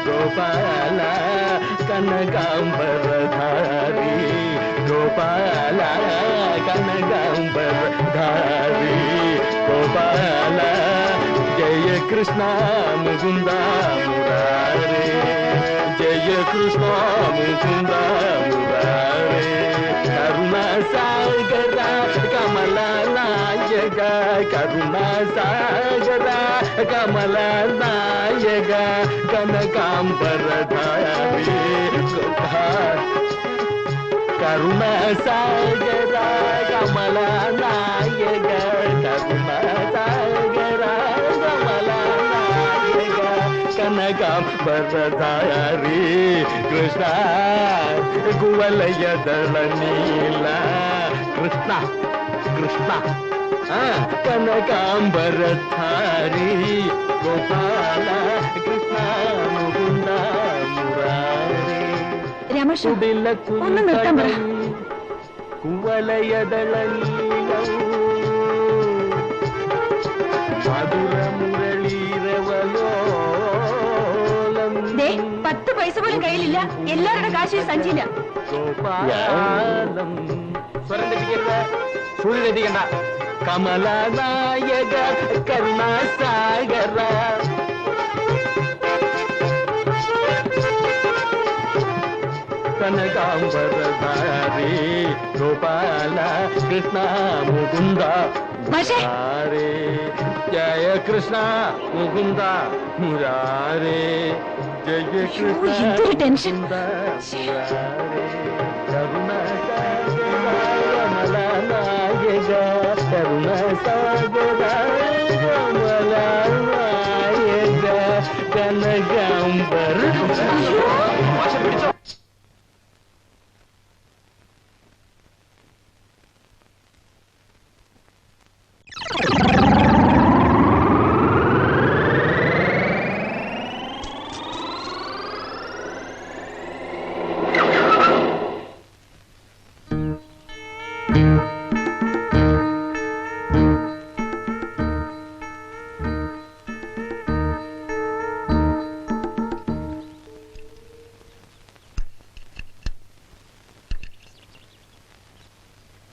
गोपाला कनकांबरधारी गोपाला कनकांबरधारी गोपाला जय कृष्ण मुकुंदा मुरारे जय कृष्ण मुकुंदा मुरारे करुणा सागरा कमला नायक करुणा सागरा कमला नायक कनकांबरधारी करुणा सागरा कमला नायक करुणा सागरा कमला नायक कनकांबरधारी कृष्ण कुवलयदल नीला कृष्ण कृष्ण कनकांबरधारी गोपाला कृष्ण मुकुंद मुरारी कुवलयदल മധുര മുരളീരവലോലം 10 പൈസ പോലും കയ്യിലില്ല. എല്ലാവരുടെ കാശ് സഞ്ചിയില്ല. ഗോപാലം സ്വരം തെറ്റിക്കരുത്, സൂര്യ തെറ്റിക്കണ്ട. കമലനായക കരുണാസാഗര കനകാംബരധാരി ഗോപാല കൃഷ്ണ മുകുന്ദ മുരാരേ ജയ കൃഷ്ണ മുകുന്ദ മുരാരേ ജയ കൃഷ്ണ മുകുന്ദ മുരാരേ കരുണാസാഗര കമലനായക കരുണാസാഗര കമലനായക കനകാംബര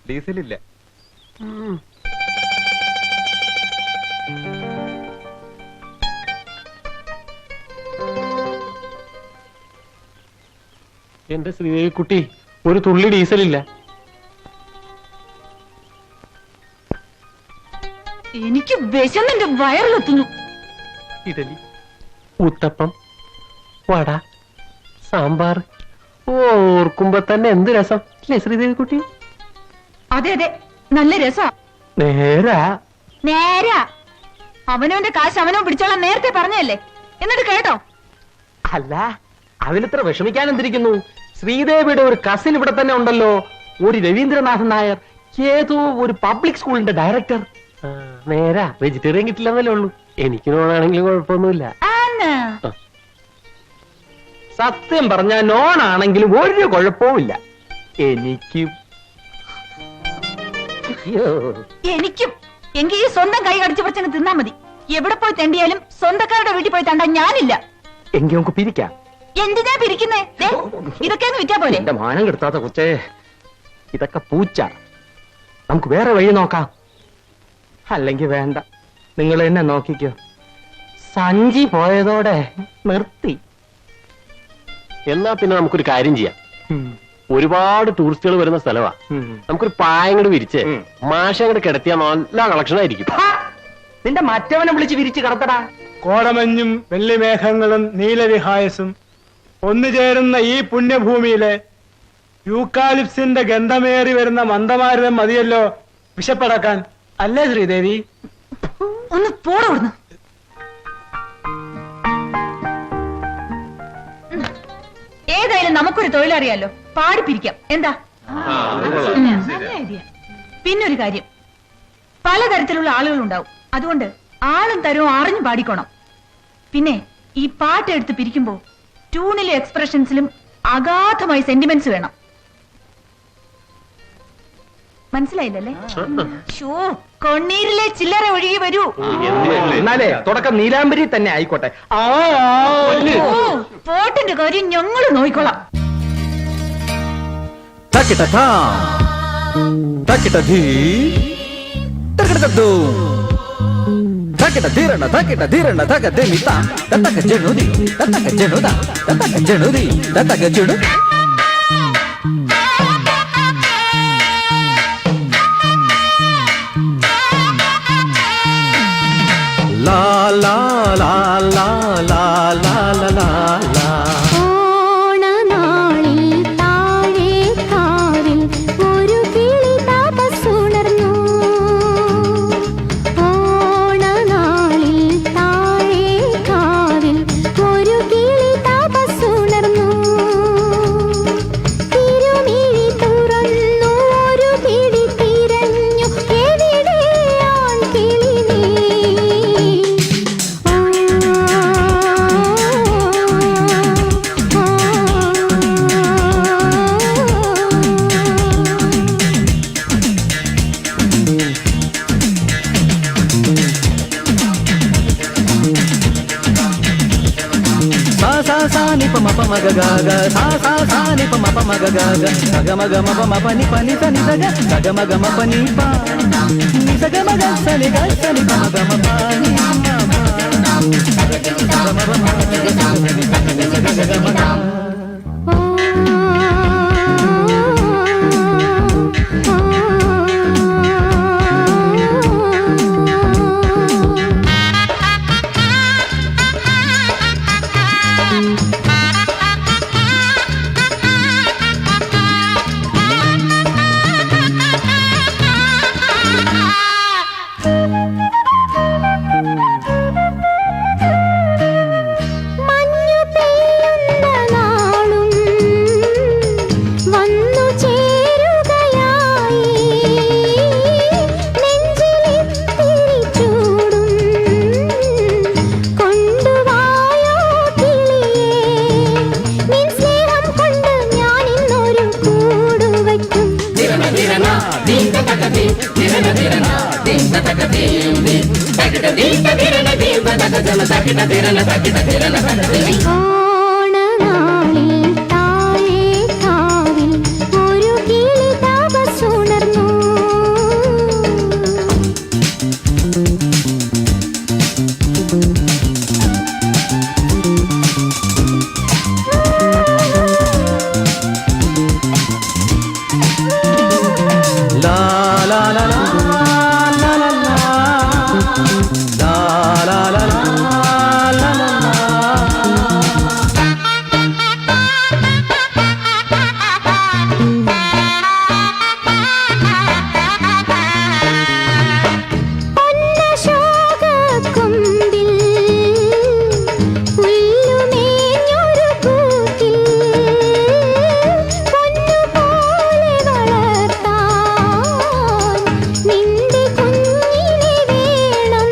ഡീസലില്ല. എന്റെ ശ്രീദേവി കുട്ടി, ഒരു തുള്ളി ഡീസലില്ല. എനിക്ക് വിശന്നെന്റെ വയറിലെത്തുന്നു. ഇഡലി, ഉത്തപ്പം, വട, സാമ്പാർ, ഓർക്കുമ്പോ തന്നെ എന്ത് രസം അല്ലേ ശ്രീദേവി കുട്ടി? അതെ അതെ, നല്ല രസാ. നേരാ നേരാ. അവനവന്റെ കാശ് അവനോ പിടിച്ചോളാൻ നേരത്തെ പറഞ്ഞല്ലേ, എന്നിട്ട് കേട്ടോ? അല്ല, അതിലിത്ര വിഷമിക്കാൻ എന്തിരിക്കുന്നു? ശ്രീദേവിയുടെ ഒരു കസിൻ ഇവിടെ തന്നെ ഉണ്ടല്ലോ, ഒരു രവീന്ദ്രനാഥൻ നായർ, ഏതോ ഒരു പബ്ലിക് സ്കൂളിന്റെ ഡയറക്ടർ. നേരാ, വെജിറ്റേറിയൻ കിട്ടില്ലെന്നല്ലേ ഉള്ളൂ. എനിക്ക് നോണാണെങ്കിലും കുഴപ്പമൊന്നുമില്ല. സത്യം പറഞ്ഞ നോണാണെങ്കിലും ഒരു കുഴപ്പവുമില്ല. എനിക്കും എങ്കിൽ ഈ സ്വന്തം കൈ കടിച്ചു പറിച്ചങ്ങ് തിന്നാ മതി. എവിടെ പോയി തെണ്ടിയാലും സ്വന്തക്കാരുടെ വീട്ടിൽ പോയി തണ്ടാൻ ഞാനില്ല. എങ്കിൽ നമുക്ക് പിരിക്കാം. എന്തിനാ പിരിക്കുന്നേ? ഇതൊക്കെ അങ്ങ് വിറ്റാ പോലെ. എന്റെ മാനം കെടുത്താത്ത കൊച്ചേ, ഇതൊക്കെ പൂച്ച. നമുക്ക് വേറെ വഴി നോക്കാം. അല്ലെങ്കിൽ വേണ്ട, നിങ്ങൾ എന്നെ നോക്കിക്കോ. സഞ്ചി പോയതോടെ നിർത്തി. എന്നാ പിന്നെ നമുക്കൊരു കാര്യം ചെയ്യാം. ഒരുപാട് ടൂറിസ്റ്റുകൾ വരുന്ന സ്ഥലമാ. നമുക്കൊരു പായങ്ങട് വിരിച്ച് മാഷങ്ങട് കിടത്തിയാൽ നല്ല കളക്ഷൻ ആയിരിക്കും. നിന്റെ മറ്റവനെ വിളിച്ച് വിരിച്ച് കിടത്തടാ. കോടമഞ്ഞും വെള്ളിമേഘങ്ങളും നീലവിഹായസും ഒന്നു ചേരുന്ന ഈ പുണ്യഭൂമിയിലെ യൂക്കാലിപ്സിന്റെ ഗന്ധമേറി വരുന്ന മന്ദമാരുതം മതിയല്ലോ വിശപ്പടക്കാൻ. അല്ലേ ശ്രീദേവി? ഒന്ന് പോടവിടുന്നു. ഏതായാലും നമുക്കൊരു തൊഴിലറിയാലോ, പാടിപ്പിരിക്കാം. എന്താ? നല്ല ഐഡിയ. പിന്നൊരു കാര്യം, പലതരത്തിലുള്ള ആളുകൾ ഉണ്ടാവും. അതുകൊണ്ട് ആളും തരവും അറിഞ്ഞു പാടിക്കോണം. പിന്നെ ഈ പാട്ടെടുത്ത് പിരിക്കുമ്പോ ട്യൂണിലും എക്സ്പ്രഷൻസിലും അഗാധമായി സെന്റിമെന്റ്സ് വേണം. മനസ്സിലായില്ലല്ലേ? ഷോ, കൊണ്ണീരിലെ ചില്ലറ ഒഴുകി വരൂ. എന്നാലേ തുടക്കം നീലാംബരി തന്നെ ആയിക്കോട്ടെ. പോട്ടിന്റെ കാര്യം ഞങ്ങൾ നോക്കിക്കോളാം. La la la la la la la la la. ഓണനാളിൽ താഴെ കാവിൽ ഒരു കിളി തപസ്സുണർന്നു. ഓണനാളിൽ താഴെ കാവിൽ ഒരു കിളി തപസ്സുണർന്നു. തിരുമിഴി തുറന്നു ഒരു പിടി തിരഞ്ഞു, എവിടെയാൺ കിളി നീ? Sa sa ni pa ma pa ma ga ga ga. Sa ni pa ma pa ma ga ga ga. Sa ga ma pa ma ni pa ni sa ga. Sa ga ma pa ni pa. Ni sa ga ma ga sa ni pa ma ga ma pa ni ma ma. Sa ga ma pa ma ga ga ma ga. മഞ്ഞു പെയ്യുന്ന നാളും വന്നു ചേരുകയായി. നെഞ്ചിലിത്തിരി ചൂടും കൊണ്ടുവായോ കിളിയേ. നിൻ സ്നേഹം കൊണ്ട് ഞാൻ ഇന്നൊരു കൂടു വയ്ക്കും. ഓണനാളിൽ താഴെ കാവിൽ ഒരു കിളി തപസ്സുണർന്നു. La la la la la la la. La la la la la la la. പൊന്നശോകക്കൊമ്പിൽ പുല്ലുമേഞ്ഞൊരു കൂട്ടിൽ പൊന്നുപോലെ വളർത്താൻ നിന്റെ കുഞ്ഞിനെ വേണം.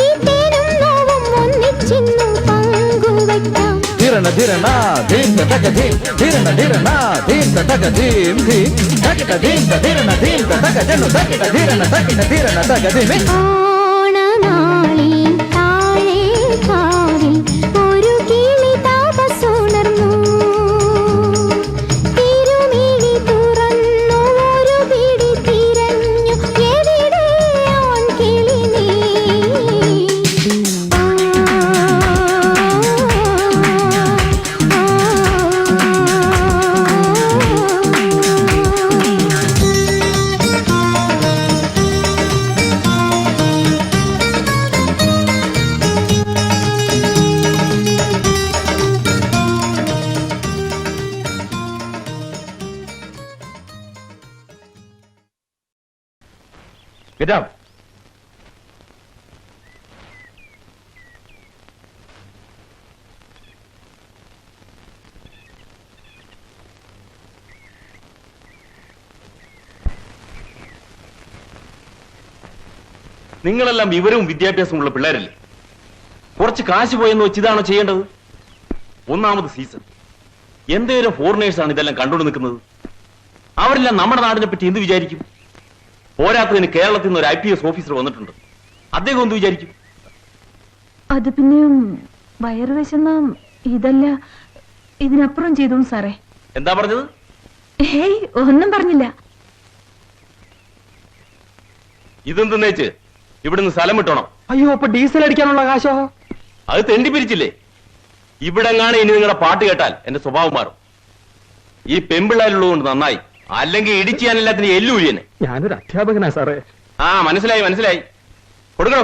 ഈ തേനും നോവും ഒന്നിച്ചിന്നു പങ്കുവയ്ക്കാം. ധിരണ ധിരണ ധീം തക ധീം ധിരണ ധിരണ ധീം തക ധീം ധീം തകിട ധീം ധിരണ ധീം തക ജനു തകിട ധിരണ തകിട ധിരണ തക ധീം. ഓണനാളിൽ താഴെ കാവിൽ ഒരു കിളി തപസ്സുണർന്നു. തിരുമിഴി തുറന്നു ഒരു പിടി തിരഞ്ഞു, എവിടെയാൺ കിളി നീ? Get out. നിങ്ങളെല്ലാം വിവരവും വിദ്യാഭ്യാസമുള്ള പിള്ളേരല്ലേ? കുറച്ച് കാശ് പോയെന്ന് വെച്ച് ഇതാണോ ചെയ്യേണ്ടത്? ഒന്നാമത് സീസൺ, എന്തേലും ഫോറിനേഴ്സാണ് ഇതെല്ലാം കണ്ടുകൊണ്ട് നിൽക്കുന്നത്. അവരെല്ലാം നമ്മുടെ നാടിനെ പറ്റി എന്ത് വിചാരിക്കും? പോരാത്തതിന് കേരളത്തിൽ നിന്ന് ഒരു IPS ഓഫീസർ വന്നിട്ടുണ്ട്. അദ്ദേഹം എന്ത് വിചാരിക്കും? അത് പിന്നെ വയറുവശന്ന ഇതല്ല, ഇതിനപ്പുറം ചെയ്തു സാറേ. എന്താ പറഞ്ഞത്? ഹേയ്, ഒന്നും പറഞ്ഞില്ല. ഇതെന്തെന്നേച്ച് ഇവിടുന്ന് സ്ഥലം വിട്ടോണം. അയ്യോ, അപ്പൊ ഡീസൽ അടിക്കാനുള്ള കാശോ? അത് തെണ്ടി പിരിച്ചില്ലേ? ഇവിടെങ്ങാണ് ഇനി നിങ്ങളുടെ പാട്ട് കേട്ടാൽ എന്റെ സ്വഭാവം മാറും. ഈ പെമ്പിള്ളാരുള്ളതുകൊണ്ട് നന്നായി, അല്ലെങ്കിൽ ഇടിച്ച് ഞാൻ എല്ലാത്തിനും എല്ലൂരിയനെ. ഞാനൊരു അധ്യാപകനാ സാറേ. ആ, മനസ്സിലായി മനസ്സിലായി. കൊടുക്കണോ?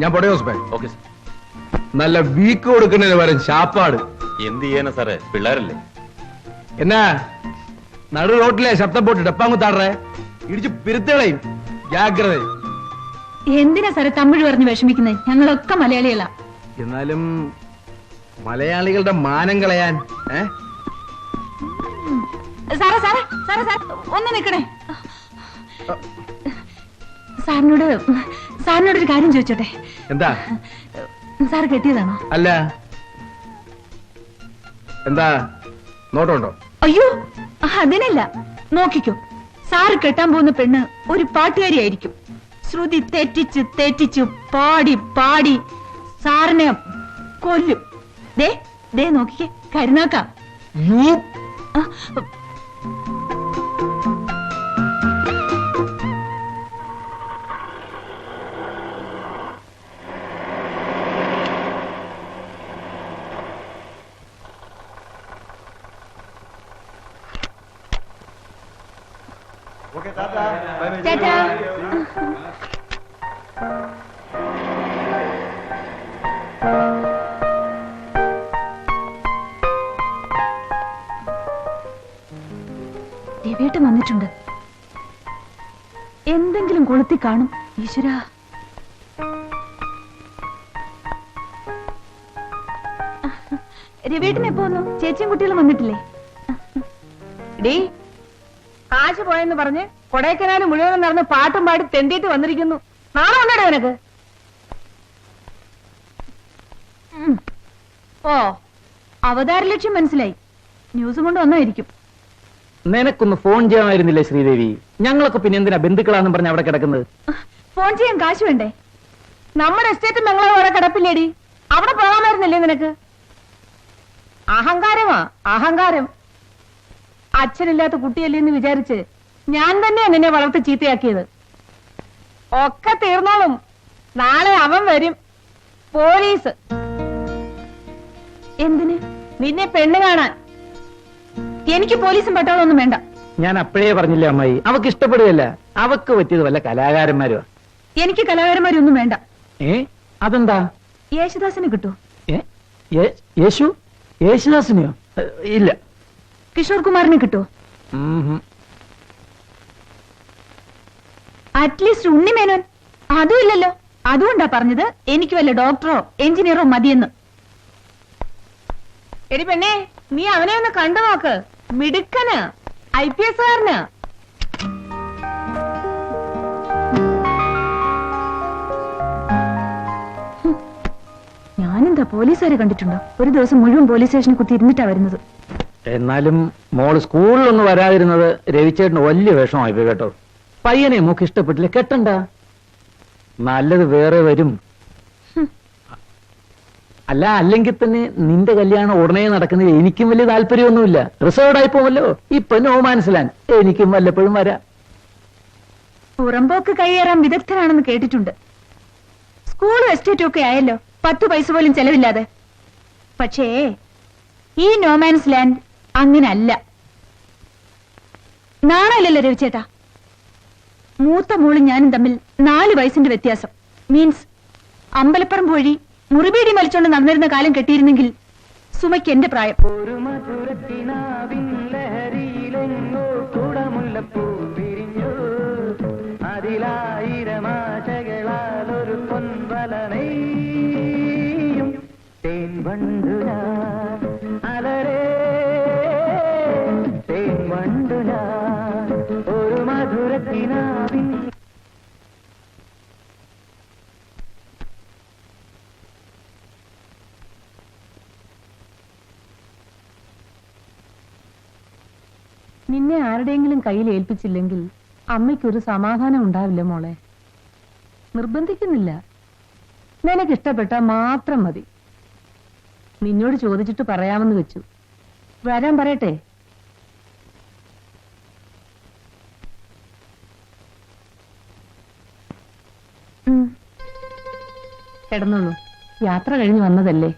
ഞാൻ പോട്ടെ ജോസഫേ. Okay sir. നല്ല വീക്ക് കൊടുക്കുന്നതിന് പകരം ശാപ്പാട്. എന്ത് ചെയ്യാനാ സാറേ, പിള്ളേരല്ലേ. എന്നാ നടു റോട്ടിലെ ശബ്ദം പോട്ട് ഡപ്പാങ്കുത്താടേ, ഇടിച്ച് പിരുത്തളയും. ജാഗ്രത. എന്തിനാ സാറേ തമിഴ് പറഞ്ഞ് വിഷമിക്കുന്നത്? ഞങ്ങളൊക്കെ മലയാളികളാ. എന്നാലും മലയാളികളുടെ മാനം കളയാൻ സാറേ സാറേ സാറേ സാർ ഒന്ന് നിക്കണേ. സാറിനോടൊരു കാര്യം ചോദിച്ചോട്ടെ? എന്താ? സാർ കെട്ടിയതാണോ? അല്ല. എന്താ നോട്ടുണ്ടോ? അയ്യോ, അതിനല്ല. നോക്കിക്കോ, സാറ് കെട്ടാൻ പോകുന്ന പെണ്ണ് ഒരു പാട്ടുകാരിയായിരിക്കും. ശ്രുതി തെറ്റിച്ച് തെറ്റിച്ച് പാടി പാടി സാറിനെ കൊല്ലും. ദേ ദേ നോക്കിക്കേ, കരുനാക്കാം. ചേട്ടാ, രവിയേട്ടൻ വന്നിട്ടുണ്ട്. എന്തെങ്കിലും കൊളുത്തി കാണും. ഈശ്വരാ, രവിയേട്ടൻ എപ്പോ വന്നു? ചേച്ചിയും കുട്ടികളും വന്നിട്ടില്ലേ? ഡീ, കാശ് പോയെന്ന് പറഞ്ഞ് കൊടൈക്കനാല് മുഴുവൻ നടന്ന് പാട്ടും പാടി തെണ്ടിയിട്ട് വന്നിരിക്കുന്നു. നാളെ ഉണ്ടോ നിനക്ക്? ഓ, അവതാര ലക്ഷ്യം മനസ്സിലായി. ന്യൂസും കൊണ്ട് വന്നായിരിക്കും. നിനക്കൊന്ന് ഫോൺ ചെയ്യാമായിരുന്നില്ലേ ശ്രീദേവി? ഞങ്ങളൊക്കെ പിന്നെ എന്തിനാ ബന്ധുക്കളാന്നും പറഞ്ഞ് അവിടെ കിടക്കുന്നത്? ഫോൺ ചെയ്യാൻ കാശ് വേണ്ടേ? നമ്മുടെ എസ്റ്റേറ്റ് ബംഗ്ലാവ് വേറെ കിടപ്പില്ലേടി? അവിടെ പോകാമായിരുന്നില്ലേ നിനക്ക്? അഹങ്കാരമാ അഹങ്കാരം. അച്ഛനില്ലാത്ത കുട്ടിയല്ലേ എന്ന് വിചാരിച്ച് ഞാൻ തന്നെയാ നിന്നെ വളർത്തി ചീത്തയാക്കിയത്. ഒക്കെ തീർന്നോളും. നാളെ അവൻ വരും, പോലീസ്. എന്തിന്? നിന്നെ പെണ്ണ് കാണാൻ. എനിക്ക് പോലീസും പട്ടാളം ഒന്നും വേണ്ട. ഞാൻ അപ്പോഴേ പറഞ്ഞില്ലേ അമ്മായി, അവക്ക് ഇഷ്ടപ്പെടുകയല്ല. അവക്ക് പറ്റിയത് വല്ല കലാകാരന്മാരുവാ. എനിക്ക് കലാകാരന്മാരൊന്നും വേണ്ട. അതെന്താ? യേശുദാസിന് കിട്ടുമോ? യേശുദാസിനെയോ? ഇല്ല. കിഷോർ കുമാറിന് കിട്ടുമോ? അറ്റ്ലീസ്റ്റ് ഉണ്ണിമേനോൻ? അതും ഇല്ലല്ലോ. അതുകൊണ്ടാ പറഞ്ഞത് എനിക്ക് വല്ല ഡോക്ടറോ എഞ്ചിനീയറോ മതിയെന്ന്. എടി പെണ്ണേ, നീ അവനെ ഒന്ന് കണ്ടു നോക്ക്. മിടുക്കന്, IPS കാരന്. ഞാനെന്താ പോലീസുകാരെ കണ്ടിട്ടുണ്ടോ? ഒരു ദിവസം മുഴുവൻ പോലീസ് സ്റ്റേഷനിൽ കുത്തി ഇരുന്നിട്ടാ വരുന്നത്. എന്നാലും മോള് സ്കൂളിലൊന്നും വരാതിരുന്നത് രവിച്ചേട്ടന് വലിയ വിഷമായി പോയി കേട്ടോ. പയ്യനെ മോക്ക് ഇഷ്ടപ്പെട്ടില്ല, കെട്ടണ്ട. നല്ലത് വേറെ വരും. അല്ല, അല്ലെങ്കിൽ തന്നെ നിന്റെ കല്യാണം ഉടനെ നടക്കുന്നതിൽ എനിക്കും വലിയ താല്പര്യമൊന്നുമില്ല. റിസർവ്ഡ് ആയി പോവല്ലോ. ഇപ്പൊ നോ മനസ്സിലാൻ എനിക്കും വല്ലപ്പോഴും വരാം. പുറമ്പോക്ക് കൈയേറാൻ വിദഗ്ധനാണെന്ന് കേട്ടിട്ടുണ്ട്. സ്കൂളും എസ്റ്റേറ്റും ഒക്കെ ആയല്ലോ, 10 പൈസ പോലും ചെലവില്ലാതെ. പക്ഷേ ഈ നോമാൻസ് ലാൻഡ് അങ്ങനല്ല. നാണല്ലല്ലോ രവിചേട്ടാ. മൂത്ത മോളും ഞാനും തമ്മിൽ 4 വയസ്സിന്റെ വ്യത്യാസം. മീൻസ് അമ്പലപ്പറമ്പ് വഴി മുറിബീടി വലിച്ചോണ്ട് നടന്നിരുന്ന കാലം കെട്ടിയിരുന്നെങ്കിൽ സുമയ്ക്ക് എന്റെ പ്രായം. ഒരു മധുരത്തിനാവിൻ ലഹരിയിലെങ്ങോ കുടമുല്ലപ്പൂ പിരിഞ്ഞു, അതിലായിരമാശകളാൽ ഒരു പൊൻവലനെയും തേൻ വണ്ടു ഞാൻ അലരേ തേൻ വണ്ടു ഞാൻ ഒരു മധുരത്തിനാവിൻ. നിന്നെ ആരുടെയെങ്കിലും കയ്യിൽ ഏൽപ്പിച്ചില്ലെങ്കിൽ അമ്മയ്ക്കൊരു സമാധാനം ഉണ്ടാവില്ല മോളെ. നിർബന്ധിക്കുന്നില്ല, നിനക്കിഷ്ടപ്പെട്ടാ മാത്രം മതി. നിന്നോട് ചോദിച്ചിട്ട് പറയാമെന്ന് വെച്ചു. വരാൻ പറയട്ടെ? കിടന്നോളൂ, യാത്ര കഴിഞ്ഞ് വന്നതല്ലേ.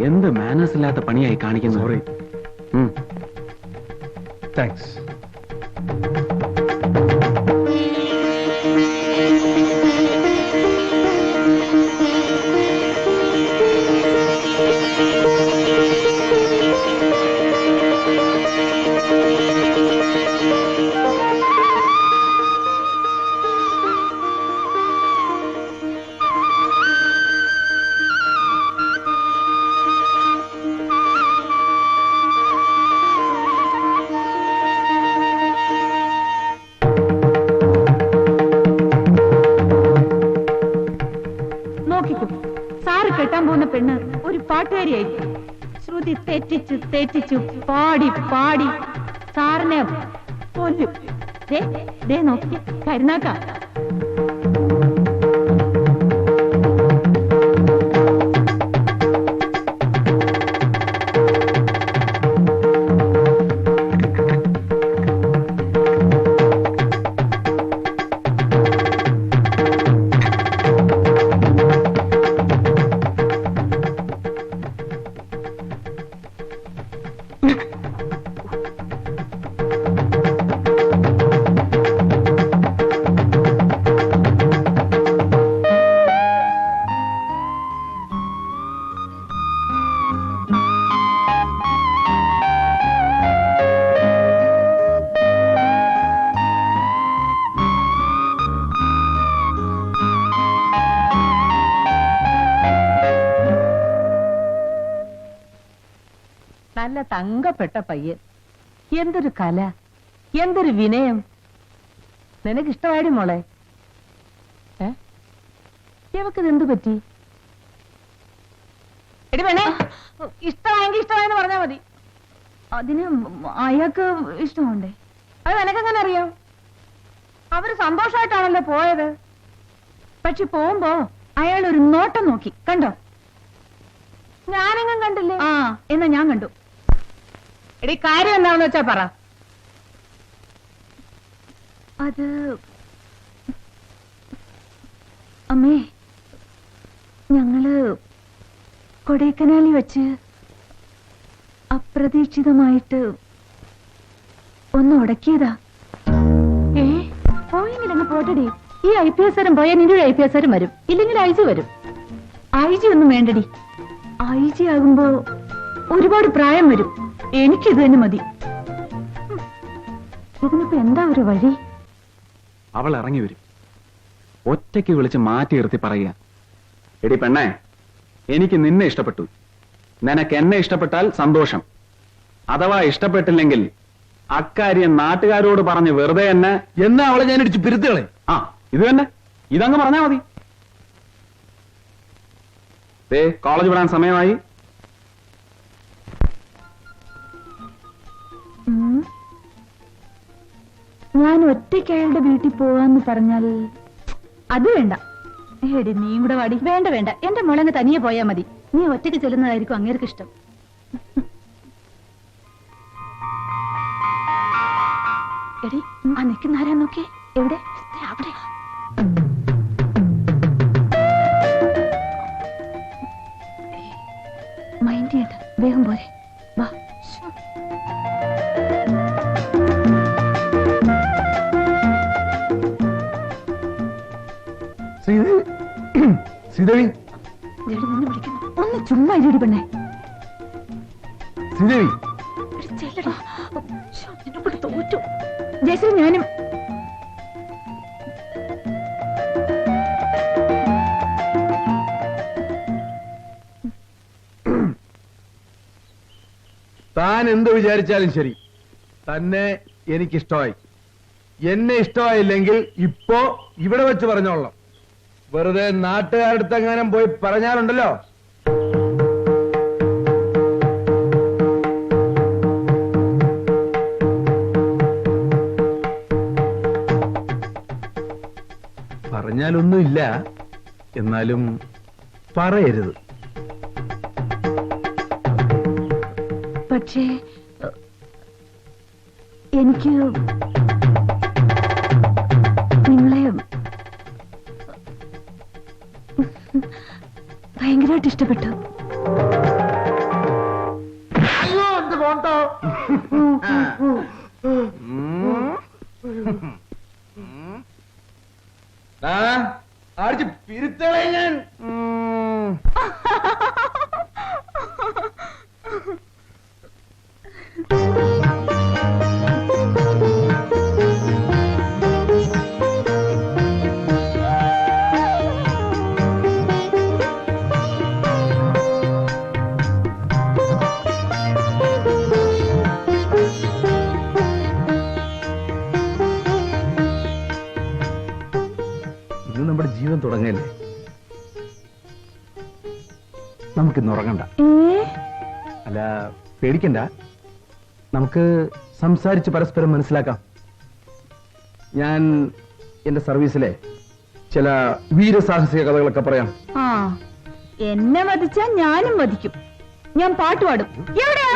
എന്ത് മാനേഴ്സ് ഇല്ലാത്ത പണിയായി കാണിക്കുന്നു. സോറി. താങ്ക്സ്. സാറ് കെട്ടാൻ പോകുന്ന പെണ്ണ് ഒരു പാട്ടുകാരിയായിരിക്കും. ശ്രുതി തെറ്റിച്ചു തെറ്റിച്ചു പാടി പാടി സാറിനെ കൊല്ലും. നോക്കി കരുനാക്ക. നല്ല തങ്കപ്പെട്ട പയ്യൻ. എന്തൊരു കല, എന്തൊരു വിനയം. നിനക്കിഷ്ടമായിടി മോളെ? ഇവക്ക് എന്തു പറ്റി? എടി വേണേ, ഇഷ്ടമായെങ്കിൽ ഇഷ്ടമായെന്ന് പറഞ്ഞാ മതി. അതിന് അയാൾക്ക് ഇഷ്ടമുണ്ടേ. അത് നിനക്കെങ്ങനെ അറിയാം? അവര് സന്തോഷമായിട്ടാണല്ലോ പോയത്. പക്ഷെ പോകുമ്പോ അയാൾ ഒരു നോട്ടം നോക്കി, കണ്ടോ? ഞാനെങ്ങും കണ്ടില്ലേ. ആ, എന്നാ ഞാൻ കണ്ടു. എടി കാര്യം എന്താണെന്ന് വെച്ചാ പറ. അത് അമ്മേ, ഞങ്ങള് കൊടൈക്കനാലിൽ വെച്ച് അപ്രതീക്ഷിതമായിട്ട് ഒന്ന് ഉടക്കിയതാ. പോയെങ്കിൽ അങ്ങ് പോട്ടടി. ഈ IPS പോയാൽ നിന്റെ ഒരു IPS വരും, ഇല്ലെങ്കിൽ IG വരും. IG ഒന്നും വേണ്ടടി. IG ആകുമ്പോ ഒരുപാട് പ്രായം വരും. എനിക്കിത് തന്നെ മതി. ഇതിനിപ്പോ എന്താ ഒരു വഴി? അവൾ ഇറങ്ങി വരും. ഒറ്റയ്ക്ക് വിളിച്ച് മാറ്റി നിർത്തി പറയുക, എടി പെണ്ണേ, എനിക്ക് നിന്നെ ഇഷ്ടപ്പെട്ടു, നിനക്ക് എന്നെ ഇഷ്ടപ്പെട്ടാൽ സന്തോഷം, അഥവാ ഇഷ്ടപ്പെട്ടില്ലെങ്കിൽ അക്കാര്യം നാട്ടുകാരോട് പറഞ്ഞ് വെറുതെ എന്നെ. എന്നാ അവളെ ഞാൻ ഇടിച്ച് പിരുത്തുകളെ. ആ, ഇത് തന്നെ, ഇതങ്ങ് പറഞ്ഞാ മതി. കോളേജ് വിടാൻ സമയമായി. ഞാൻ ഒറ്റയ്ക്ക് അയാളുടെ വീട്ടിൽ പോവാന്ന് പറഞ്ഞാൽ അത് വേണ്ട. എടി നീയും കൂടെ വാടി. വേണ്ട വേണ്ട, എന്റെ മോളങ്ങ് തനിയെ പോയാ മതി. നീ ഒറ്റയ്ക്ക് ചെല്ലുന്നതായിരിക്കും അങ്ങേർക്ക് ഇഷ്ടം. എടി ആ നിൽക്കുന്ന ആരാ നോക്കിയേ? എവിടെ? ദേ അവിടെ. മൈൻഡ് ചെയ്യണ്ട, വേഗം പോരെ. വാ. ശ്രീദേവി, എടി നിന്നെ വിളിക്കുന്നു. ഒന്ന് ചുമ്മാ ഇരി പെണ്ണേ. ശ്രീദേവി, എടി ചെല്ലടാ. ശ്ശോ, നിന്നെ കൊണ്ട് തോറ്റു. ജയശ്രീ ഞാനും. താൻ എന്ത് വിചാരിച്ചാലും ശരി, തന്നെ എനിക്കിഷ്ടമായി. എന്നെ ഇഷ്ടമായില്ലെങ്കിൽ ഇപ്പോ ഇവിടെ വെച്ച് പറഞ്ഞോളാം. വെറുതെ നാട്ടുകാരടുത്ത് എങ്ങാനും പോയി പറഞ്ഞാലുണ്ടല്ലോ. പറഞ്ഞാലൊന്നുമില്ല, എന്നാലും പറയരുത്. പക്ഷേ എനിക്ക് നിങ്ങളെ ഭയങ്കരമായിട്ട് ഇഷ്ടപ്പെട്ടു. അടിച്ച് പിരുത്തളെ ഞാൻ. ഇന്ന് നമ്മുടെ ജീവിതം തുടങ്ങല്ലേ, നമുക്കിന്ന് ഉറങ്ങണ്ട. അല്ല, പേടിക്കണ്ട, നമുക്ക് സംസാരിച്ച് പരസ്പരം മനസ്സിലാക്കാം. ഞാൻ എന്റെ സർവീസിലെ ചില വീരസാഹസിക കഥകളൊക്കെ പറയാം. ആ, എന്നെ വധിച്ചാ ഞാനും വധിക്കും. ഞാൻ പാട്ട് പാടും. എവിടെയാ?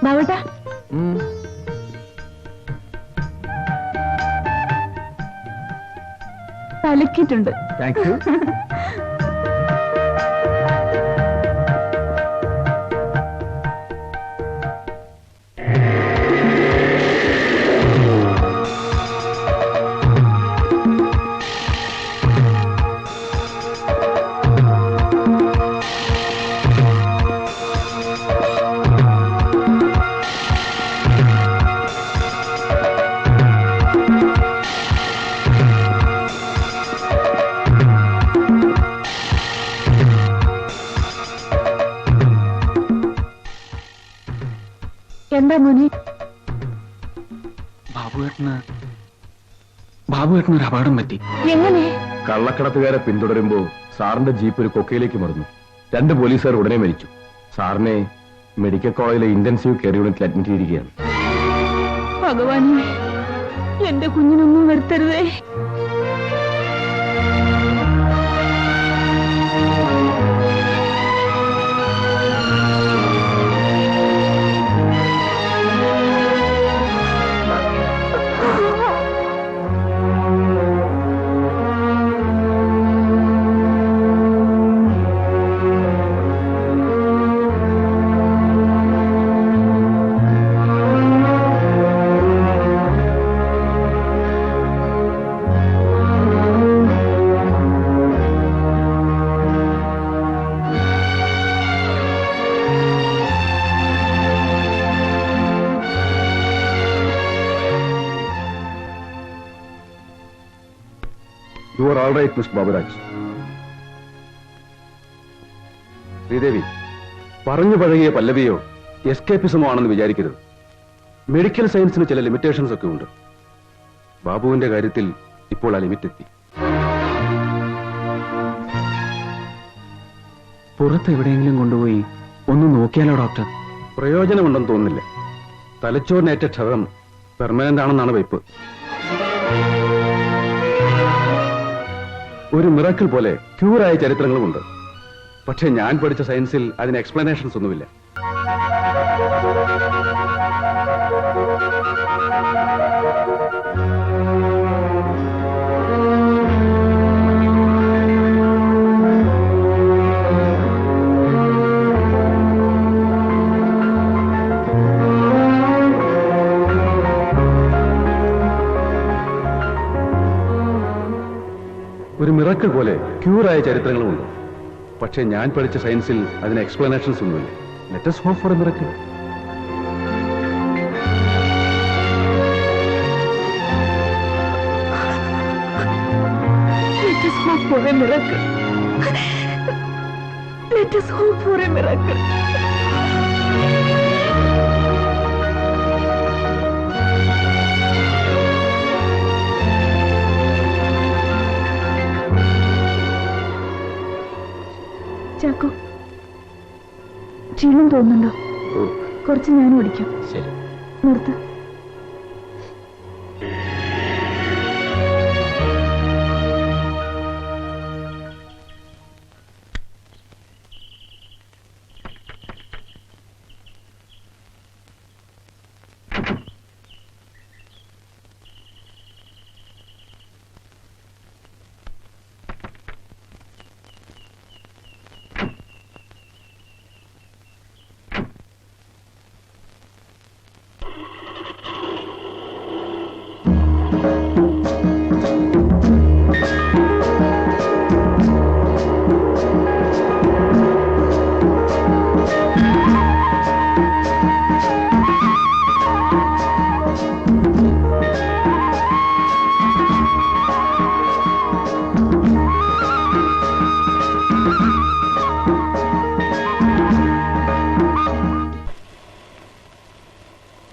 ബാബുട്ടാ, തലക്കിട്ടുണ്ട്. Thank you. എന്താ മോനെ? ബാബുവേട്ടനൊരു അപകടം പറ്റി. എങ്ങനെ? കള്ളക്കടത്തുകാരെ പിന്തുടരുമ്പോ സാറിന്റെ ജീപ്പ് ഒരു കൊക്കയിലേക്ക് മറിഞ്ഞു. 2 പോലീസുകാർ ഉടനെ മരിച്ചു. സാറിനെ മെഡിക്കൽ കോളേജിലെ ഇന്റൻസീവ് കെയർ യൂണിറ്റിൽ അഡ്മിറ്റ് ചെയ്തിരിക്കുകയാണ്. ഭഗവാനെ, എന്റെ കുഞ്ഞിനൊന്നും വരുത്തരുതേ. All right mister Baburaj. Sridevi, പറഞ്ഞു പഴകിയ പല്ലവിയോ എസ്കേപ്പിസമോ ആണെന്ന് വിചാരിക്കരുത്. മെഡിക്കൽ സയൻസിന് ചില ലിമിറ്റേഷൻസ് ഒക്കെ ഉണ്ട്. ബാബുവിന്റെ കാര്യത്തിൽ ഇപ്പോൾ ആ ലിമിറ്റ് എത്തി. പുറത്ത് എവിടെയെങ്കിലും കൊണ്ടുപോയി ഒന്ന് നോക്കിയാലോ ഡോക്ടർ? പ്രയോജനമുണ്ടെന്ന് തോന്നുന്നില്ല. തലച്ചോറിനേറ്റ ക്ഷതം പെർമനന്റ് ആണെന്നാണ് വയ്പ്. ഒരു മിറക്കിൾ പോലെ ക്യൂറായ ചരിത്രങ്ങളുമുണ്ട്. പക്ഷെ ഞാൻ പഠിച്ച സയൻസിൽ അതിന് എക്സ്പ്ലനേഷൻസ് ഒന്നുമില്ല. ഒരു മിറക്കിൾ പോലെ ക്യൂറായ ചരിത്രങ്ങളുമുണ്ട്. പക്ഷെ ഞാൻ പഠിച്ച സയൻസിൽ അതിന് എക്സ്പ്ലനേഷൻസ് ഒന്നുമില്ല. Let us hope for a miracle. Let us hope for a miracle. Let us hope for a miracle. Chacko, ക്ഷീണം തോന്നുന്നുണ്ടോ? കുറച്ച് ഞാനും ഓടിക്കാം. ശരി. നിർത്ത്.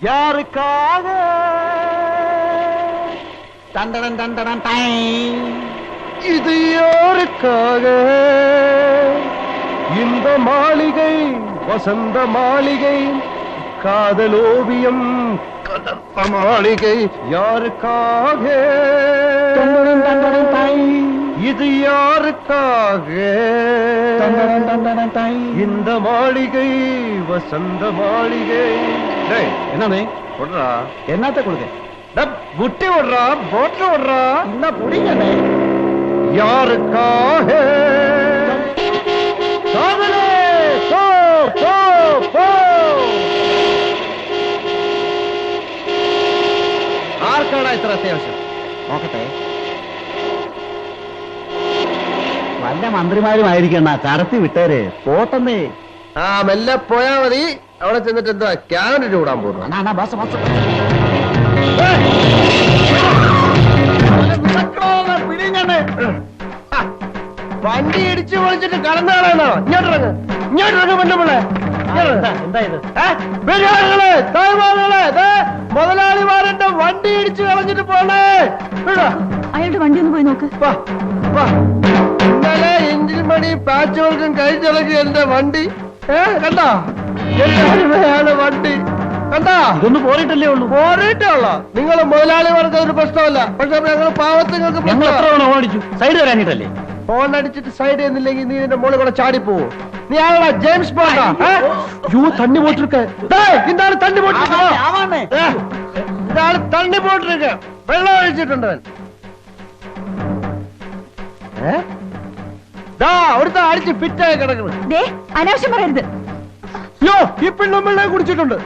யாருக்காக தண்டடன் தண்டடன் டை, இது யாருக்காக? இந்த மாளிகை வசந்த மாளிகை, காதலோவியம் கதர்த்த மாளிகை. யாருக்காக? தண்டடன் தண்டடன் டை, இது யாருக்காக? தண்டடன் தண்டடன் டை, இந்த மாளிகை வசந்த மாளிகை. என்ன விடுறா? என்னத்த கொடுக்க? புட்டி விடுறா, போட்டு விடுறா. என்ன புடிங்க? யாருக்காக? காதலே போ போ போ. ആർക്കാടാ ഇത്ര അത്യാവശ്യം? നോക്കട്ടെ. വല്ല മന്ത്രിമാരുമായിരിക്കണ, കടത്തി വിട്ടേര്. പോട്ടെന്നേ. ആ, മെല്ലെ പോയാ മതി. അവിടെ ചെന്നിട്ട് എന്താ ക്യാബിനറ്റ് വിടാൻ പോകുന്നു? വണ്ടി ഇടിച്ചു പൊളിച്ചിട്ട് കടന്നാണോ? ഇങ്ങോട്ടിറങ്ങ്, ഇങ്ങോട്ടിറങ്ങ് പെണ്ണുപിള്ളേ. മുതലാളിമാരുടെ വണ്ടി ഇടിച്ചു കളഞ്ഞിട്ട് പോണേ. അയാളുടെ വണ്ടി ഒന്ന് പോയി നോക്ക്. ഇന്നലെ എഞ്ചിൻ പണി പാച്ച് വർക്കും കഴിച്ചിളക്കി എന്റെ വണ്ടി. കണ്ടോ? ആണ് വണ്ടി. കണ്ടാ? ഇതൊന്ന് പോറിയിട്ടല്ലേ ഉള്ളൂ. പോറിയിട്ടേ ഉള്ളൂ. നിങ്ങൾ മുതലാളിമാർക്ക് അതൊരു പ്രശ്നമല്ല. പക്ഷെ ഞങ്ങൾ പാവത്തുങ്ങൾക്ക് ഓടിച്ചു. സൈഡ് വരാനിട്ടല്ലേ? ഫോൺ അടിച്ചിട്ട് സൈഡ് ചെയ്യുന്നില്ലെങ്കിൽ നീ നിന്റെ മോളിൽ കൂടെ ചാടിപ്പോവോ? നീ ആളാ ജെയിംസ് ബോണ്ടാ? തണ്ണി പോട്ടിരിക്ക. ഇതാണ് തണ്ണി പോട്ടിരിക്ക. ഇതാണ് തണ്ണി പോട്ടിരിക്ക. വെള്ളം ഒഴിച്ചിട്ടുണ്ടവൻ. അവിടുത്തെ അടിച്ച് ഫിറ്റായി കിടക്കുന്നത്. അനാവശ്യം പറയരുത്. യോ, ഈ പെണ്ണുമ്പിള്ളെ കുടിച്ചിട്ടുണ്ട്.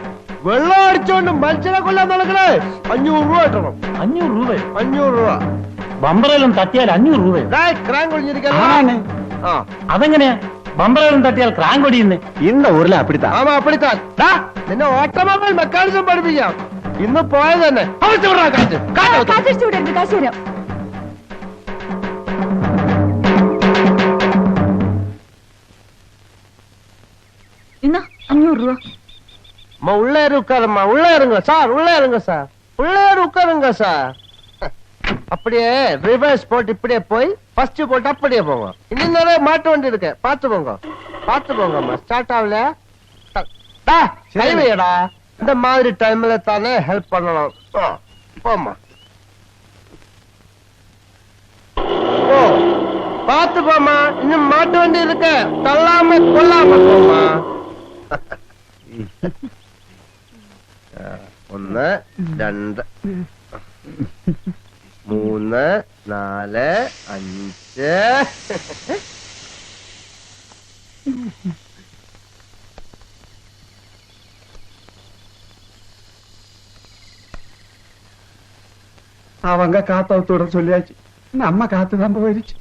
വെള്ളം അടിച്ചോണ്ട് മനുഷ്യനെ കൊല്ലാൻ നടക്കണേ. 500 രൂപ കിട്ടണം. 500 രൂപ? 500 രൂപ. ബമ്പറേലും തട്ടിയാൽ 500 രൂപ. ക്രാങ്ക് ഒഴിഞ്ഞിരിക്കാൻ. അതെങ്ങനെയാ? ബമ്പറേലും തട്ടിയാൽ ക്രാങ്ക് ഒടിയുന്നേ? ഇന്ന ഊരിലെ അപ്പിടിത്താ. ആമാ, അപ്പിടിത്താൻ. നിന്നെ ഓട്ടോമൊബൈൽ മെക്കാനിസം പഠിപ്പിക്കാം. ഇന്ന് പോയത് തന്നെ. കാശ് തരാം. மெதுவா. அம்மா உள்ளே உட்காரும்மா, உள்ளே இருங்க சார், உள்ளே இருங்க சார், உள்ளே உட்காருங்க சார். அப்படியே ரிவர்ஸ் போட்டு இப்படியே போய் ஃபர்ஸ்ட் போட்டு அப்படியே போங்க. இன்னும் நிறைய மாட்ட வேண்டி இருக்கு, பாத்து போங்க, பாத்து போங்கம்மா. ஸ்டார்ட் ஆகல கைவையடா. இந்த மாதிரி டைம்ல தானே ஹெல்ப் பண்ணலாம். போம்மா, ஓ பாத்து போமா, இன்னும் மாட்ட வேண்டி இருக்கு. தள்ளாம கொல்லாம போமா. ഒന്ന് രണ്ട് മൂന്ന് നാല് അഞ്ച്. அவங்க காத்தவத்தோட சொல்லியாச்சு, நம்ம காத்துதான் போயிருச்சு.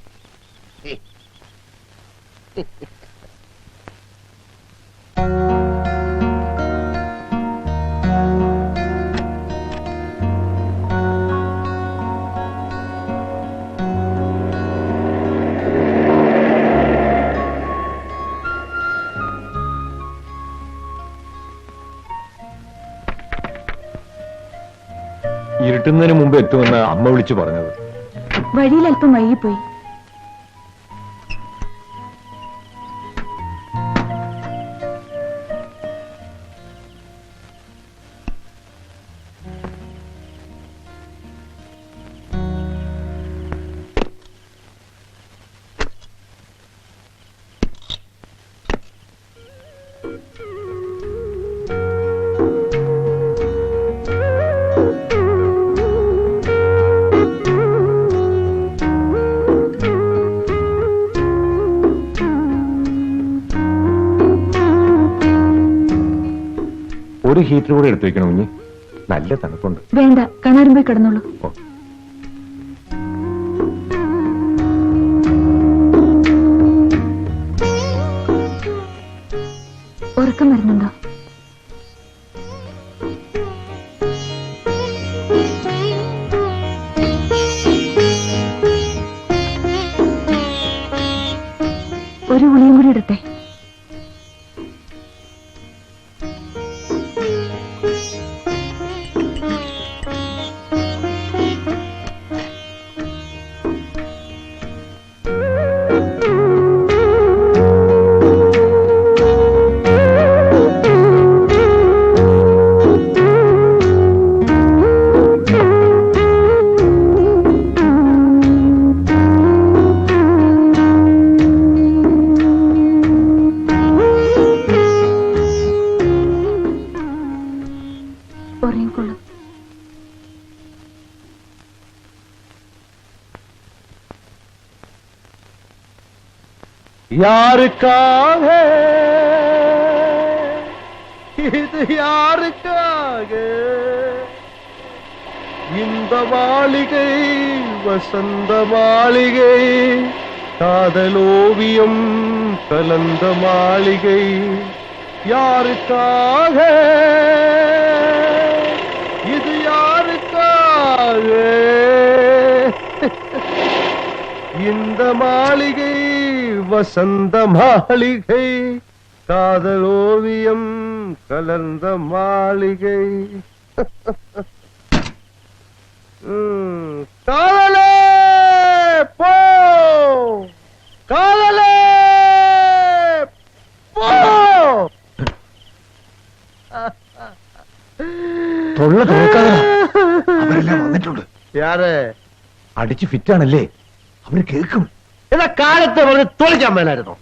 ഇരുട്ടുന്നതിന് മുമ്പ് എത്തുമെന്ന് അമ്മ വിളിച്ചു പറഞ്ഞത്. വഴിയിൽ അല്പം വൈകിപ്പോയി. ഒരു ഹീറ്റർ കൂടെ എടുത്തു വെക്കണം കുഞ്ഞ്, നല്ല തണുപ്പുണ്ട്. വേണ്ട, കണാരം പോയി കിടന്നോളൂ. ഉറക്കം വരുന്നുണ്ടോ? ഒരു ഗുളിയും കൂടി ഇടട്ടെ? யாருக்காக இது, யாருக்காக இந்த மாளிகை, வசந்த மாளிகை, காதலோவியம் கலந்த மாளிகை. யாருக்காக இது, யாருக்காக இந்த மாளிகை, வசந்த மாளிகை, காதலோவியம் கலந்த மாளிகை. காதலே போ, காதலே പോ. തൊള്ള തുറക്കാതെ അവരെല്ലാം വന്നിട്ടുണ്ട്. യാര്? അടിച്ച് ഫിറ്റാണല്ലേ, അവര് കേൾക്കും. എന്നാ കാലത്തെ പറഞ്ഞ് തൊളിക്കാൻ മേലായിരുന്നു.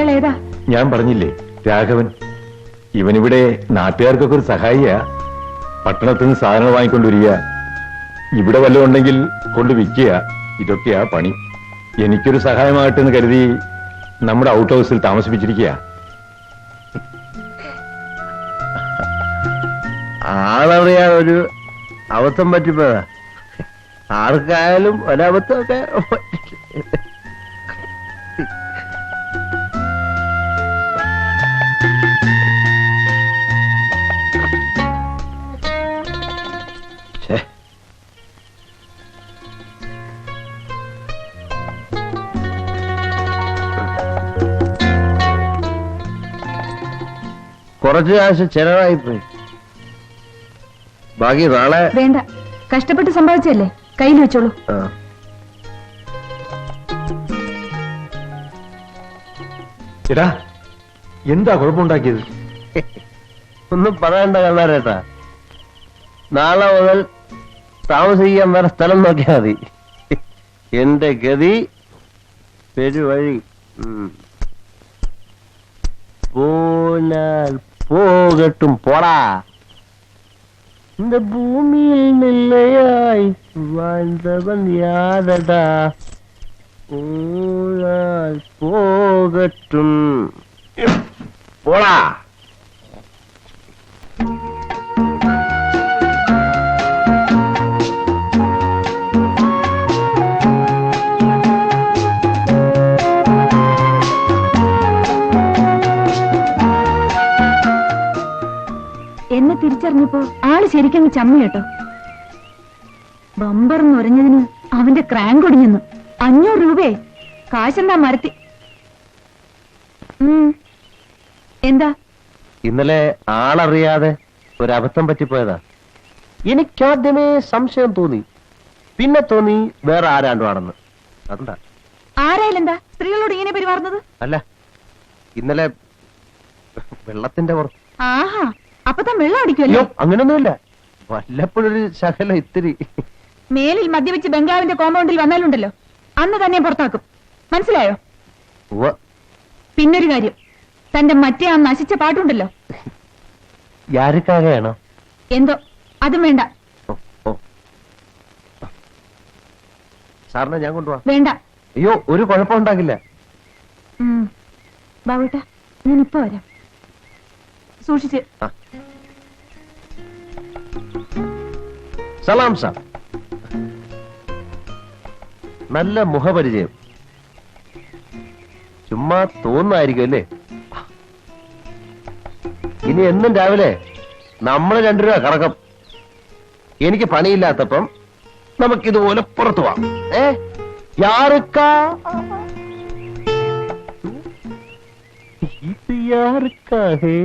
ഇയാൾ ഏതാ? ഞാൻ പറഞ്ഞില്ലേ, രാഘവൻ. ഇവനിവിടെ നാട്ടുകാർക്കൊക്കെ ഒരു സഹായിയാ. പട്ടണത്തിൽ നിന്ന് സാധനങ്ങൾ വാങ്ങിക്കൊണ്ടുവരിക, ഇവിടെ വല്ലതും ഉണ്ടെങ്കിൽ കൊണ്ട് വിൽക്കുക, ഇതൊക്കെയാ പണി. എനിക്കൊരു സഹായമാകട്ടെ എന്ന് കരുതി നമ്മുടെ ഔട്ട് ഹൗസിൽ താമസിപ്പിച്ചിരിക്കുക. ആളറിയാൻ ഒരു അബദ്ധം പറ്റിപ്പോയതാ. ആർക്കായാലും ഒരബദ്ധമൊക്കെ കുറച്ച് കാശ് ചെലവായിപ്പോയി. ബാക്കി നാളെ. വേണ്ട, കഷ്ടപ്പെട്ട് സമ്പാദിച്ചല്ലേ, കയ്യിൽ വെച്ചോളൂ. ചേട്ടാ, എന്താ കുഴപ്പമുണ്ടാക്കിയത്? ഒന്നും പറയണ്ട കണ്ണാരേട്ടാ. നാളെ മുതൽ താമസിക്കാൻ വേറെ സ്ഥലം നോക്കിയാൽ മതി. എന്റെ ഗതി പെരുവഴി. പോനാൽ പോകട്ടും, പോടാ. இந்த பூமியில் நிலையாய் வாழ்ந்தவன் யாரடா, போனால் போகட்டும், போடா. എന്നെ തിരിച്ചറിഞ്ഞപ്പോ ആള് ശരിക്കും ചമ്മി കേട്ടോ. ബമ്പർന്ന് ഉറഞ്ഞതിന് അവന്റെ ക്രാങ്ക് ഒടിഞ്ഞെന്ന്. 500 രൂപയെ കാശെന്താ മരത്തി. എന്താ? ഇന്നലെ ആളറിയാതെ ഒരബദ്ധം പറ്റിപ്പോയതാ. എനിക്കാദ്യമേ സംശയം തോന്നി, പിന്നെ തോന്നി വേറെ ആരാണ്ടുവാണെന്ന്. അതെന്താ? ആരായാലെന്താ സ്ത്രീകളോട് ഇങ്ങനെ പെരുമാറുന്നത്? അല്ല, ഇന്നലെ വെള്ളത്തിന്റെ പുറത്ത്. ആഹാ, അപ്പൊ താൻ വെള്ളം അടിക്കുമല്ലോ. അങ്ങനൊന്നുമില്ല, വല്ലപ്പോഴൊരു ശകലം ഇത്തിരി. മേലിൽ മദ്യവെച്ച് ബംഗ്ലാവിന്റെ കോമ്പൗണ്ടിൽ വന്നാലുണ്ടല്ലോ, അന്ന് തന്നെ പുറത്താക്കും. മനസ്സിലായോ? പിന്നൊരു കാര്യം, തന്റെ മറ്റേ ആ നശിച്ച പാട്ടുണ്ടല്ലോ, യാരുക്കാകെയാണോ എന്തോ, അതും വേണ്ട. സാറിനെ ഞാൻ കൊണ്ടുപോവാ. വേണ്ട. അയ്യോ, ഒരു കുഴപ്പമുണ്ടാകില്ല. ബാബുട്ട, ഞാൻ ഇപ്പൊ വരാം. സൂക്ഷിച്ച്. സലാം സാർ. നല്ല മുഖപരിചയം. ചുമ്മാ തോന്നായിരിക്കും അല്ലേ? ഇനി എന്നും രാവിലെ നമ്മൾ 2 രൂപ കറക്കം. എനിക്ക് പണിയില്ലാത്തപ്പം നമുക്കിതുപോലെ പുറത്തു പോവാം. യാർക്കാ ഇത്, യാർക്കാ ഹേ?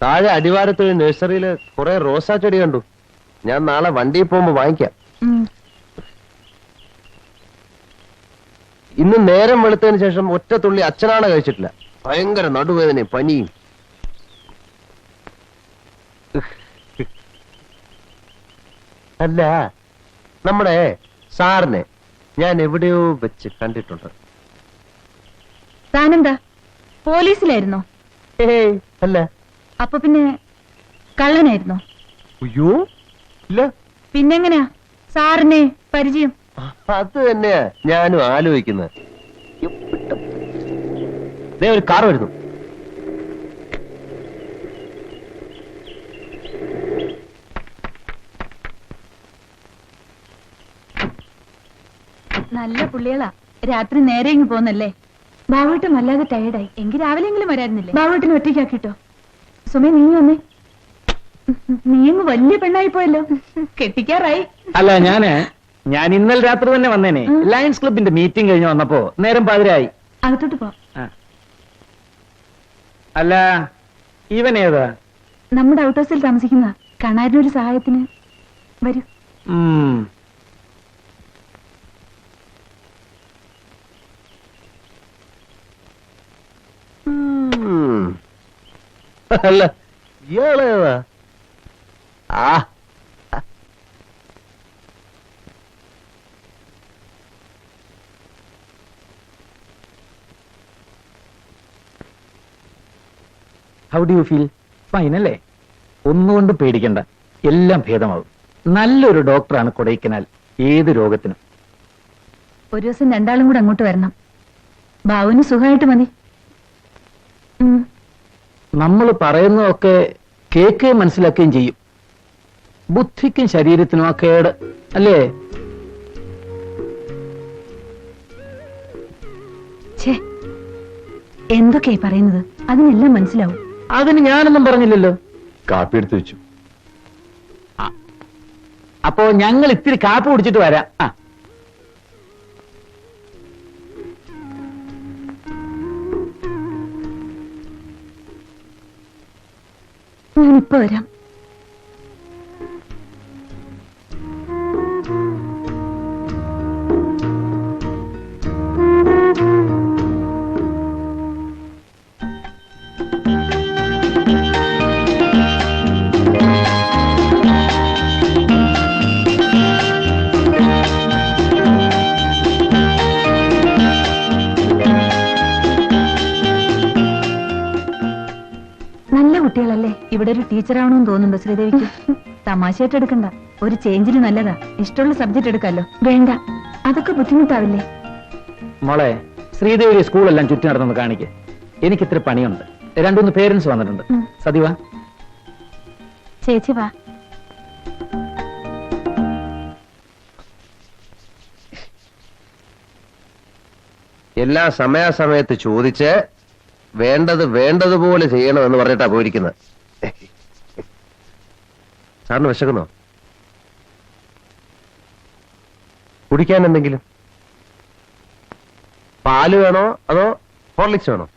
താഴെ അടിവാരത്തൊരു നഴ്സറിയില് കുറെ റോസാ ചെടി കണ്ടു. ഞാൻ നാളെ വണ്ടിയിൽ പോകുമ്പോ വാങ്ങിക്കാം. ഇന്ന് നേരം വെളുത്തതിന് ശേഷം ഒറ്റ തുള്ളി അച്ഛനാണ് കഴിച്ചിട്ടില്ല. ഭയങ്കര നടുവേദനയും പനിയും. അല്ല, നമ്മുടെ സാറിനെ ഞാൻ എവിടെയോ വെച്ച് കണ്ടിട്ടുണ്ട്. താനെന്താ പോലീസിലായിരുന്നോ? ഏയ് അല്ല. അപ്പൊ പിന്നെ കള്ളനായിരുന്നോ? അയ്യോ ഇല്ല. പിന്നെങ്ങനെയാ സാറിനെ പരിചയം? അത് തന്നെയാ ഞാനും ആലോചിക്കുന്നത്. ദേ ഒരു കാർ വരുന്നു. നല്ല പുള്ളികളാ. രാത്രി നേരെ ഇങ്ങ് പോന്നല്ലേ? ബാബുട്ടൻ വല്ലാതെ ടയർഡായി. എങ്കിൽ രാവിലെങ്കിലും വരായിരുന്നില്ലേ? ബാബുട്ടിന് ഒറ്റയ്ക്കാക്കിട്ടോ. സുമേ, നീ വന്നേ. നീ അങ്ങ് വലിയ പെണ്ണായി പോയല്ലോ. കെട്ടിക്കാറായി. അല്ല, ഞാൻ ഇന്നലെ രാത്രി തന്നെ വന്നേനെ. ലയൺസ് ക്ലബിന്റെ മീറ്റിംഗ് കഴിഞ്ഞ് വന്നപ്പോ നേരം പാതിരായി. അകത്തോട്ട് പോ. അല്ല, ഇവൻ ഏതാ? നമ്മുടെ ഔട്ട് ഹൗസിൽ താമസിക്കുന്ന കണാരിനൊരു സഹായത്തിന് വരൂ. അല്ല, ഇയാളേതാ? How do you feel? Fine അല്ലേ? ഒന്നുകൊണ്ട് പേടിക്കണ്ട, എല്ലാം ഭേദമാവും. നല്ലൊരു ഡോക്ടറാണ് കൊടൈക്കനാൽ ഏത് രോഗത്തിനും. ഒരു ദിവസം രണ്ടാളും കൂടെ അങ്ങോട്ട് വരണം. ബാവുന് സുഖമായിട്ട് മതി. നമ്മൾ പറയുന്നതൊക്കെ കേൾക്കുകയും മനസ്സിലാക്കുകയും ചെയ്യും. ബുദ്ധിക്കും ശരീരത്തിനും ആ കേട് അല്ലേ? ഛേ, എന്തൊക്കെയായി പറയുന്നത്? അതിനെല്ലാം മനസ്സിലാവും. അതിന് ഞാനൊന്നും പറഞ്ഞില്ലല്ലോ. കാപ്പി എടുത്ത് വെച്ചു. അപ്പോ ഞങ്ങൾ ഇത്തിരി കാപ്പി കുടിച്ചിട്ട് വരാം. ഞാനിപ്പോ വരാം. നല്ല കുട്ടികളല്ലേ? ഇവിടെ ഒരു ടീച്ചറാവണമെന്ന് തോന്നുന്നുണ്ടോ ശ്രീദേവിക്ക്? തമാശയായിട്ട് എടുക്കണ്ട, ഒരു ചേഞ്ചിന് നല്ലതാ. ഇഷ്ടമുള്ള സബ്ജക്ട് എടുക്കാലോ. വേണ്ട, അതൊക്കെ ബുദ്ധിമുട്ടാവില്ലേ? മോളെ, ശ്രീദേവി സ്കൂളെല്ലാം ചുറ്റി നടന്നു കാണിക്ക്. എനിക്ക് ഇത്തിരി പണിയുണ്ട്. രണ്ടുമൂന്ന് പേരൻസ് വന്നിട്ടുണ്ട്. സതിവാ. ചേച്ചി വാ. എല്ലാ സമയാസമയത്ത് ചോദിച്ച് വേണ്ടതുപോലെ ചെയ്യണമെന്ന് പറഞ്ഞിട്ടാ പോയിരിക്കുന്നത്. സാറിന് വിശക്കുന്നോ? കുടിക്കാൻ എന്തെങ്കിലും? പാല് വേണോ അതോ ഹോർലിക്സ് വേണോ?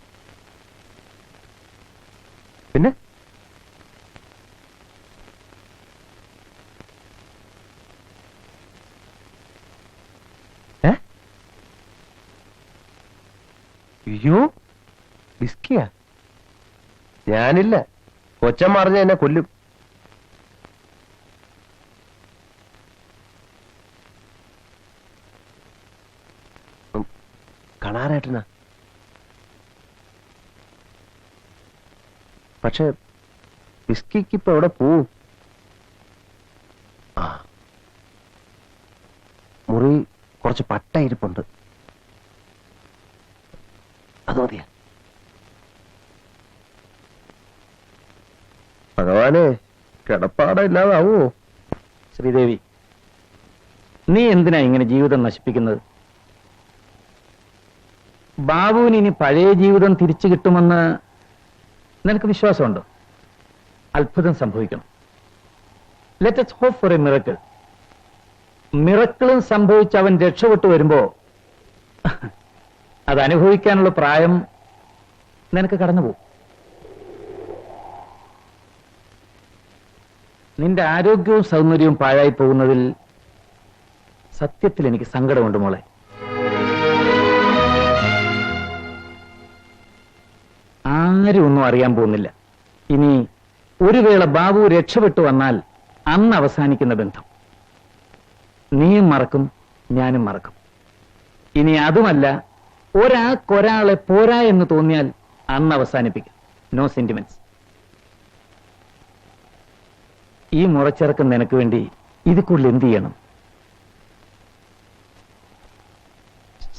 പിന്നെ അയ്യോ, വിസ്കിയാ? ഞാനില്ല, കൊച്ചൻ പറഞ്ഞ എന്നെ കൊല്ലും. കാണാറേട്ടനാ. പക്ഷെ വിസ്കിക്ക് ഇപ്പൊ എവിടെ പോവും? മുറി കുറച്ച് പട്ട ഇരിപ്പുണ്ട്, അത് മതിയാ. ഭഗവാനെ, കിടപ്പാടില്ലാതാവോ? ശ്രീദേവി, നീ എന്തിനാ ഇങ്ങനെ ജീവിതം നശിപ്പിക്കുന്നത്? ബാബുവിന് ഇനി പഴയ ജീവിതം തിരിച്ചു കിട്ടുമെന്ന് നിനക്ക് വിശ്വാസമുണ്ടോ? അത്ഭുതം സംഭവിക്കണം. Let us hope for a miracle. മിറക്കിളും സംഭവിച്ച് അവൻ രക്ഷപ്പെട്ടു വരുമ്പോ അത് അനുഭവിക്കാനുള്ള പ്രായം നിനക്ക് കടന്നുപോകും. നിന്റെ ആരോഗ്യവും സൗന്ദര്യവും പാഴായി പോകുന്നതിൽ സത്യത്തിൽ എനിക്ക് സങ്കടമുണ്ട് മോളെ. ആരും ഒന്നും അറിയാൻ പോകുന്നില്ല. ഇനി ഒരു വേള ബാബു രക്ഷപ്പെട്ടു വന്നാൽ അന്ന് അവസാനിക്കുന്ന ബന്ധം നീയും മറക്കും, ഞാനും മറക്കും. ഇനി അതുമല്ല, ഒരാളെ പോരാ എന്ന് തോന്നിയാൽ അന്ന് അവസാനിപ്പിക്കും. No sentiments. ഈ മുറച്ചിറക്കം നിനക്ക് വേണ്ടി ഇത് കൂടുതൽ എന്ത് ചെയ്യണം?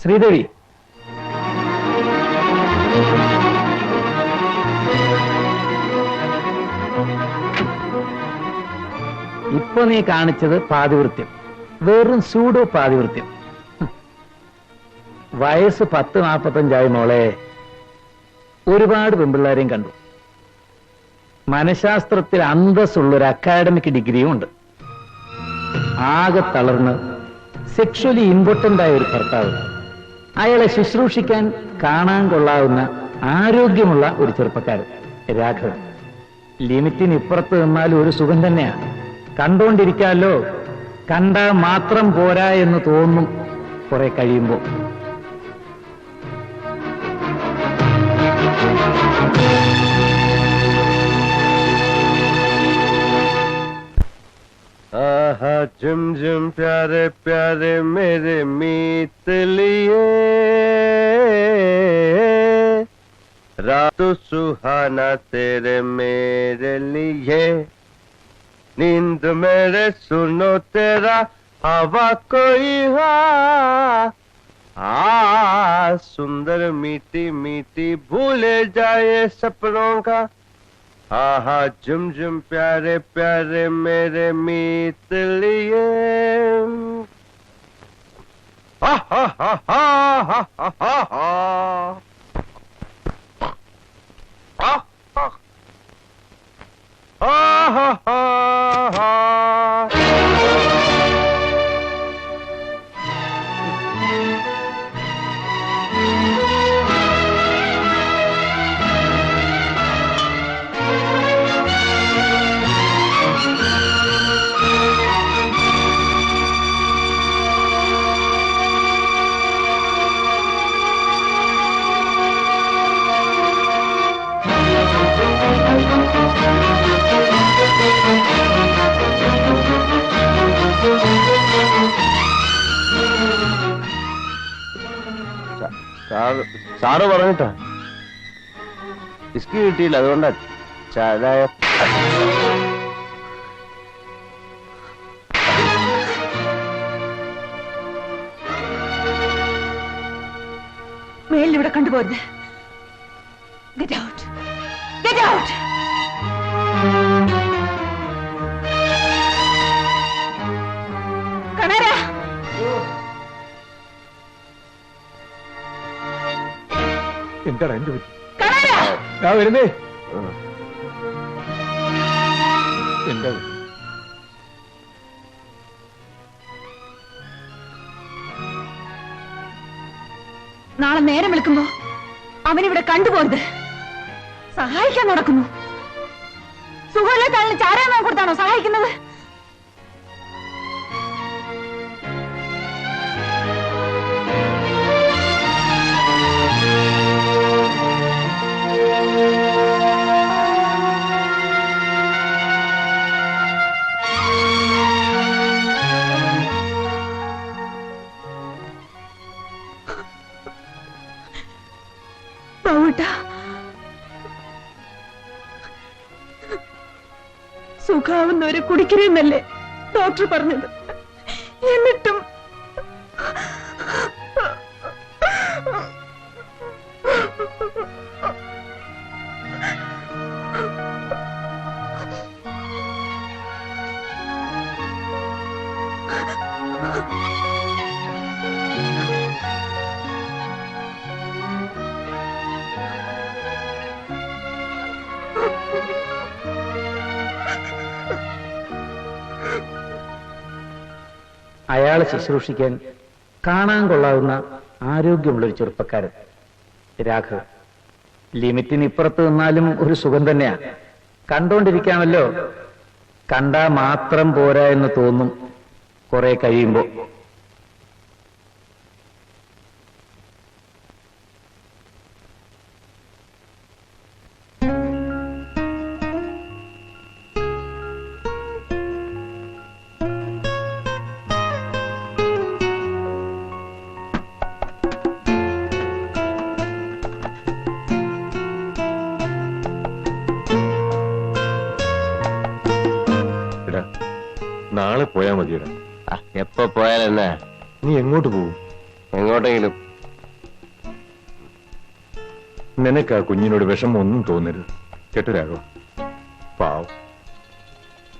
ശ്രീദേവി, ഇപ്പൊ നീ കാണിച്ചത് പാതിവൃത്യം, വെറും സൂഡോ പാതിവൃത്യം. വയസ്സ് 10-45 മോളെ. ഒരുപാട് പെൺപിള്ളാരെയും കണ്ടു. മനഃശാസ്ത്രത്തിൽ അന്തസ്സുള്ളൊരു അക്കാഡമിക് ഡിഗ്രിയും ഉണ്ട്. ആകെ തളർന്ന് സെക്ഷുവലി ഇമ്പോർട്ടന്റ് ആയ ഒരു ഭർത്താവ്, അയാളെ ശുശ്രൂഷിക്കാൻ കാണാൻ കൊള്ളാവുന്ന ആരോഗ്യമുള്ള ഒരു ചെറുപ്പക്കാരൻ രാഘവൻ. ലിമിറ്റിന് ഇപ്പുറത്ത് നിന്നാലും ഒരു സുഖം തന്നെയാണ്. കണ്ടോണ്ടിരിക്കാമല്ലോ, കണ്ടാൽ മാത്രം പോരാ എന്ന് തോന്നും കുറെ കഴിയുമ്പോ. झुम झुम प्यारे प्यारे मेरे मीत लिए रात सुहाना तेरे मेरे लिए नींद मेरे सुनो तेरा हवा कोई सुंदर मीठी मीठी भूले जाए सपनों का आहा झुम झुम प्यारे प्यारे मेरे मीत लिए हा हा हा हा हा हा हा हा हा हा സാറ് പറഞ്ഞിട്ടാ വിസ്കി കിട്ടിയില്ല അതുകൊണ്ടാ ചായ മേലിൽ ഇവിടെ കണ്ടുപോരുത്. Get out, get out. കണാര, എന്താണ് എന്ത് പറ്റി? കണാര, ഞാൻ വരുന്നേ. എന്താ നാളെ നേരം വിളിക്കുമ്പോ അവനിവിടെ കണ്ടുപോരുത്. സഹായിക്കാൻ നടക്കുന്നു. സുഖമില്ലാത്ത ചാരാൻ കൊടുത്താണോ സഹായിക്കുന്നത്? സുഖാവുന്നവരെ കുടിക്കരുതെന്നല്ലേ ഡോക്ടർ പറഞ്ഞത്? എന്നിട്ടും അയാളെ ശുശ്രൂഷിക്കാൻ കാണാൻ കൊള്ളാവുന്ന ആരോഗ്യമുള്ള ഒരു ചെറുപ്പക്കാരൻ രാഘവ്. ലിമിറ്റിന് ഇപ്പുറത്ത് നിന്നാലും ഒരു സുഖം തന്നെയാ. കണ്ടോണ്ടിരിക്കാമല്ലോ. കണ്ടാ മാത്രം പോരാ എന്ന് തോന്നും കുറെ കഴിയുമ്പോ. നാളെ പോയാ മതിയടാ. എപ്പോ പോയാലെന്നാ? നീ എങ്ങോട്ട് പോകും? എങ്ങോട്ടെങ്കിലും. നിനക്ക് ആ കുഞ്ഞിനോട് വിഷമം ഒന്നും തോന്നരുത് കേട്ടോ രാഘവ. പാവം,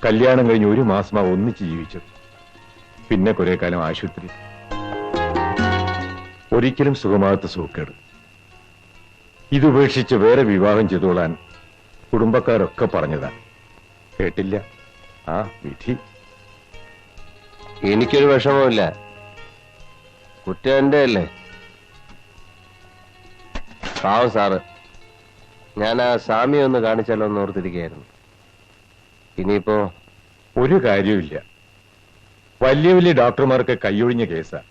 കല്യാണം കഴിഞ്ഞ് 1 മാസമാ ഒന്നിച്ച് ജീവിച്ചത്. പിന്നെ കുറെ കാലം ആശുപത്രി. ഒരിക്കലും സുഖമാകാത്ത സുഖക്കേട്. ഇതുപേക്ഷിച്ച് വേറെ വിവാഹം ചെയ്തോളാൻ കുടുംബക്കാരൊക്കെ പറഞ്ഞതാ. കേട്ടില്ല. ആ വിധി. എനിക്കൊരു വിഷമമില്ല. കുറ്റം എന്റെ അല്ലേ. പാവം സാറ്. ഞാൻ ആ സ്വാമിയെ ഒന്ന് കാണിച്ചാലോ എന്ന് ഓർത്തിരിക്കുകയായിരുന്നു. ഇനിയിപ്പോ ഒരു കാര്യമില്ല. വലിയ വലിയ ഡോക്ടർമാർക്ക് കൈയൊഴിഞ്ഞ കേസാ.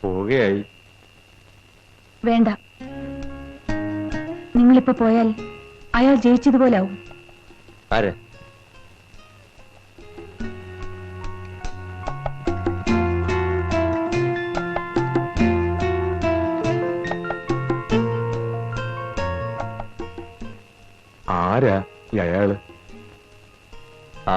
പോവുകയായി. വേണ്ട, നിങ്ങളിപ്പോ പോയാൽ അയാൾ ജയിച്ചതുപോലാവും. ആര്? ആരാ ഈ അയാള്? ആ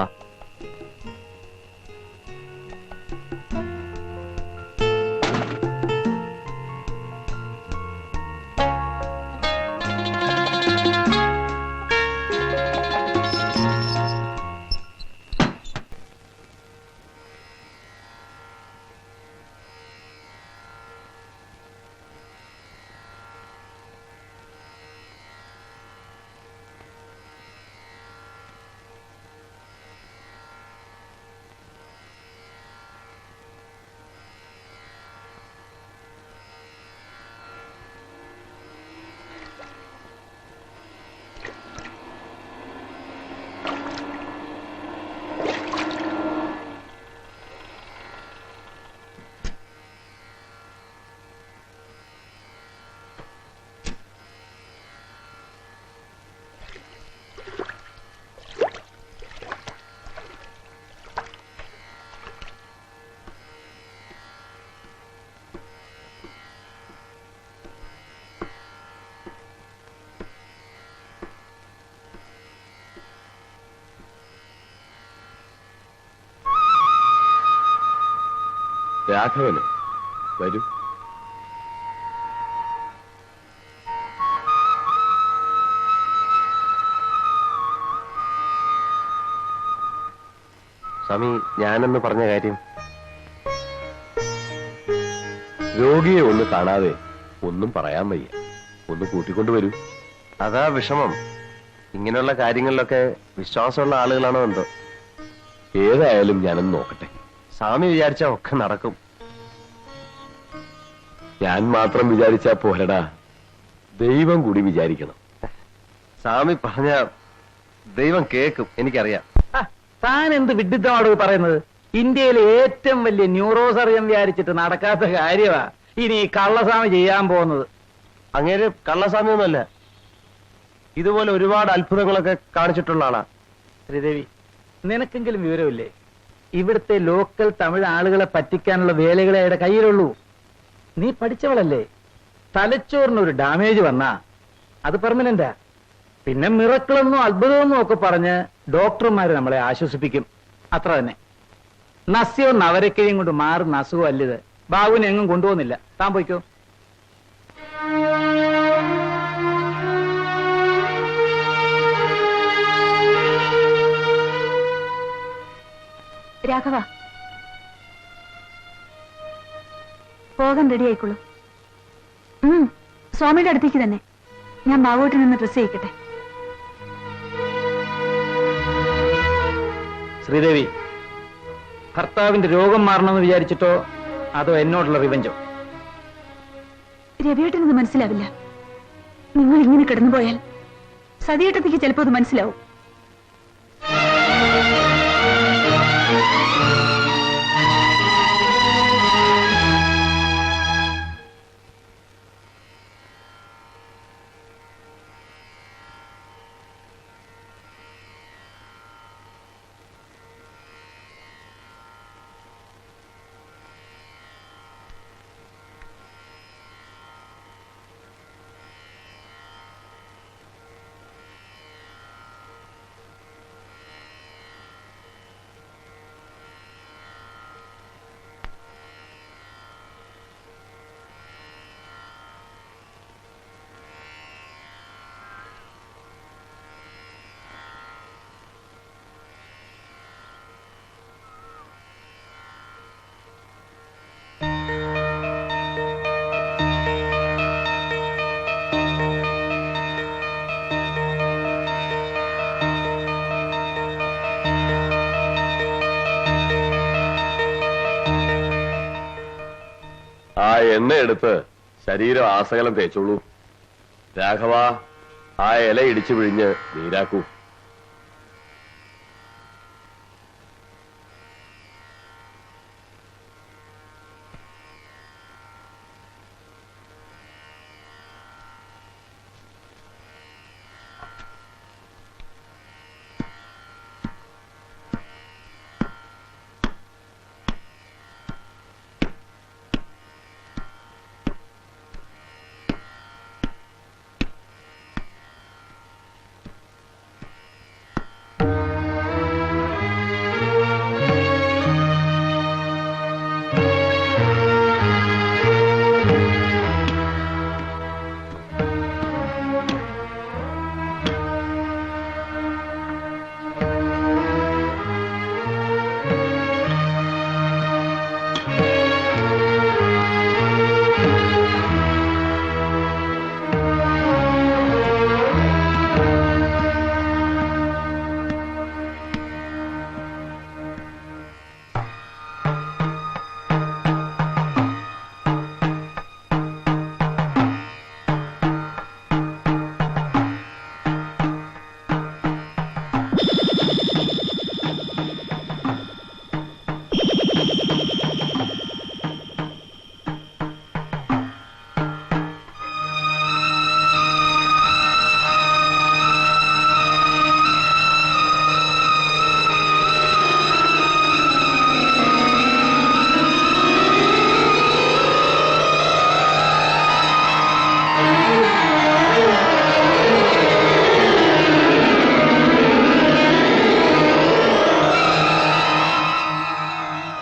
രാഘവന് വരൂ. സ്വാമി, ഞാനെന്ന് പറഞ്ഞ കാര്യം. രോഗിയെ ഒന്ന് കാണാതെ ഒന്നും പറയാൻ വയ്യ. ഒന്ന് കൂട്ടിക്കൊണ്ടുവരൂ. അതാ വിഷമം. ഇങ്ങനെയുള്ള കാര്യങ്ങളിലൊക്കെ വിശ്വാസമുള്ള ആളുകളാണോ എന്തോ. ഏതായാലും ഞാനൊന്ന് നോക്കട്ടെ. സ്വാമി വിചാരിച്ചാ ഒക്കെ നടക്കും. ഞാൻ മാത്രം വിചാരിച്ചാ പോരടാ, ദൈവം കൂടി വിചാരിക്കണം. സ്വാമി പറഞ്ഞ ദൈവം കേൾക്കും, എനിക്കറിയാം. താൻ എന്ത് വിഡിത്തമാണോ പറയുന്നത്? ഇന്ത്യയിലെ ഏറ്റവും വലിയ ന്യൂറോ സർജൻ വിചാരിച്ചിട്ട് നടക്കാത്ത കാര്യമാ ഇനി ഈ കള്ളസ്വാമി ചെയ്യാൻ പോകുന്നത്. അങ്ങേര് കള്ളസ്വാമിയൊന്നുമല്ല, ഇതുപോലെ ഒരുപാട് അത്ഭുതങ്ങളൊക്കെ കാണിച്ചിട്ടുള്ള ആളാ. ശ്രീദേവി, നിനക്കെങ്കിലും വിവരമില്ലേ? ഇവിടുത്തെ ലോക്കൽ തമിഴ് ആളുകളെ പറ്റിക്കാനുള്ള വേലകളെ അയാളുടെ കയ്യിലുള്ളൂ. നീ പഠിച്ചവളല്ലേ? തലച്ചോറിനൊരു ഡാമേജ് വന്നാ അത് പെർമനന്റാ. പിന്നെ മിറക്കിളെന്നോ അത്ഭുതമെന്നോ ഒക്കെ പറഞ്ഞ് ഡോക്ടർമാര് നമ്മളെ ആശ്വസിപ്പിക്കും, അത്ര തന്നെ. നസ്യോ നവരക്കയും കൊണ്ട് മാറുന്ന അസുഖം അല്ലിത്. ബാബുവിനെ എങ്ങും കൊണ്ടുപോകുന്നില്ല. താൻ പോയിക്കോ. രാഘവ, പോകാൻ റെഡി ആയിക്കോളൂ. സ്വാമിയുടെ അടുത്തേക്ക് തന്നെ. ഞാൻ ബാബുവിട്ട് നിന്ന് ഡ്രസ് ചെയ്യിക്കട്ടെ. ശ്രീദേവി, ഭർത്താവിന്റെ രോഗം മാറണമെന്ന് വിചാരിച്ചിട്ടോ അതോ എന്നോടുള്ള റിവെഞ്ചോ? രവിയേട്ടനത് മനസ്സിലാവില്ല. നിങ്ങൾ ഇങ്ങനെ കിടന്നുപോയാൽ സതിയേട്ടത്തേക്ക് ചിലപ്പോ അത് മനസ്സിലാവും. ആ എണ്ണ എടുത്ത് ശരീരം ആസകലം തേച്ചോളൂ. രാഘവ, ആ ഇല ഇടിച്ചു പിഴിഞ്ഞ് നീരാക്കൂ.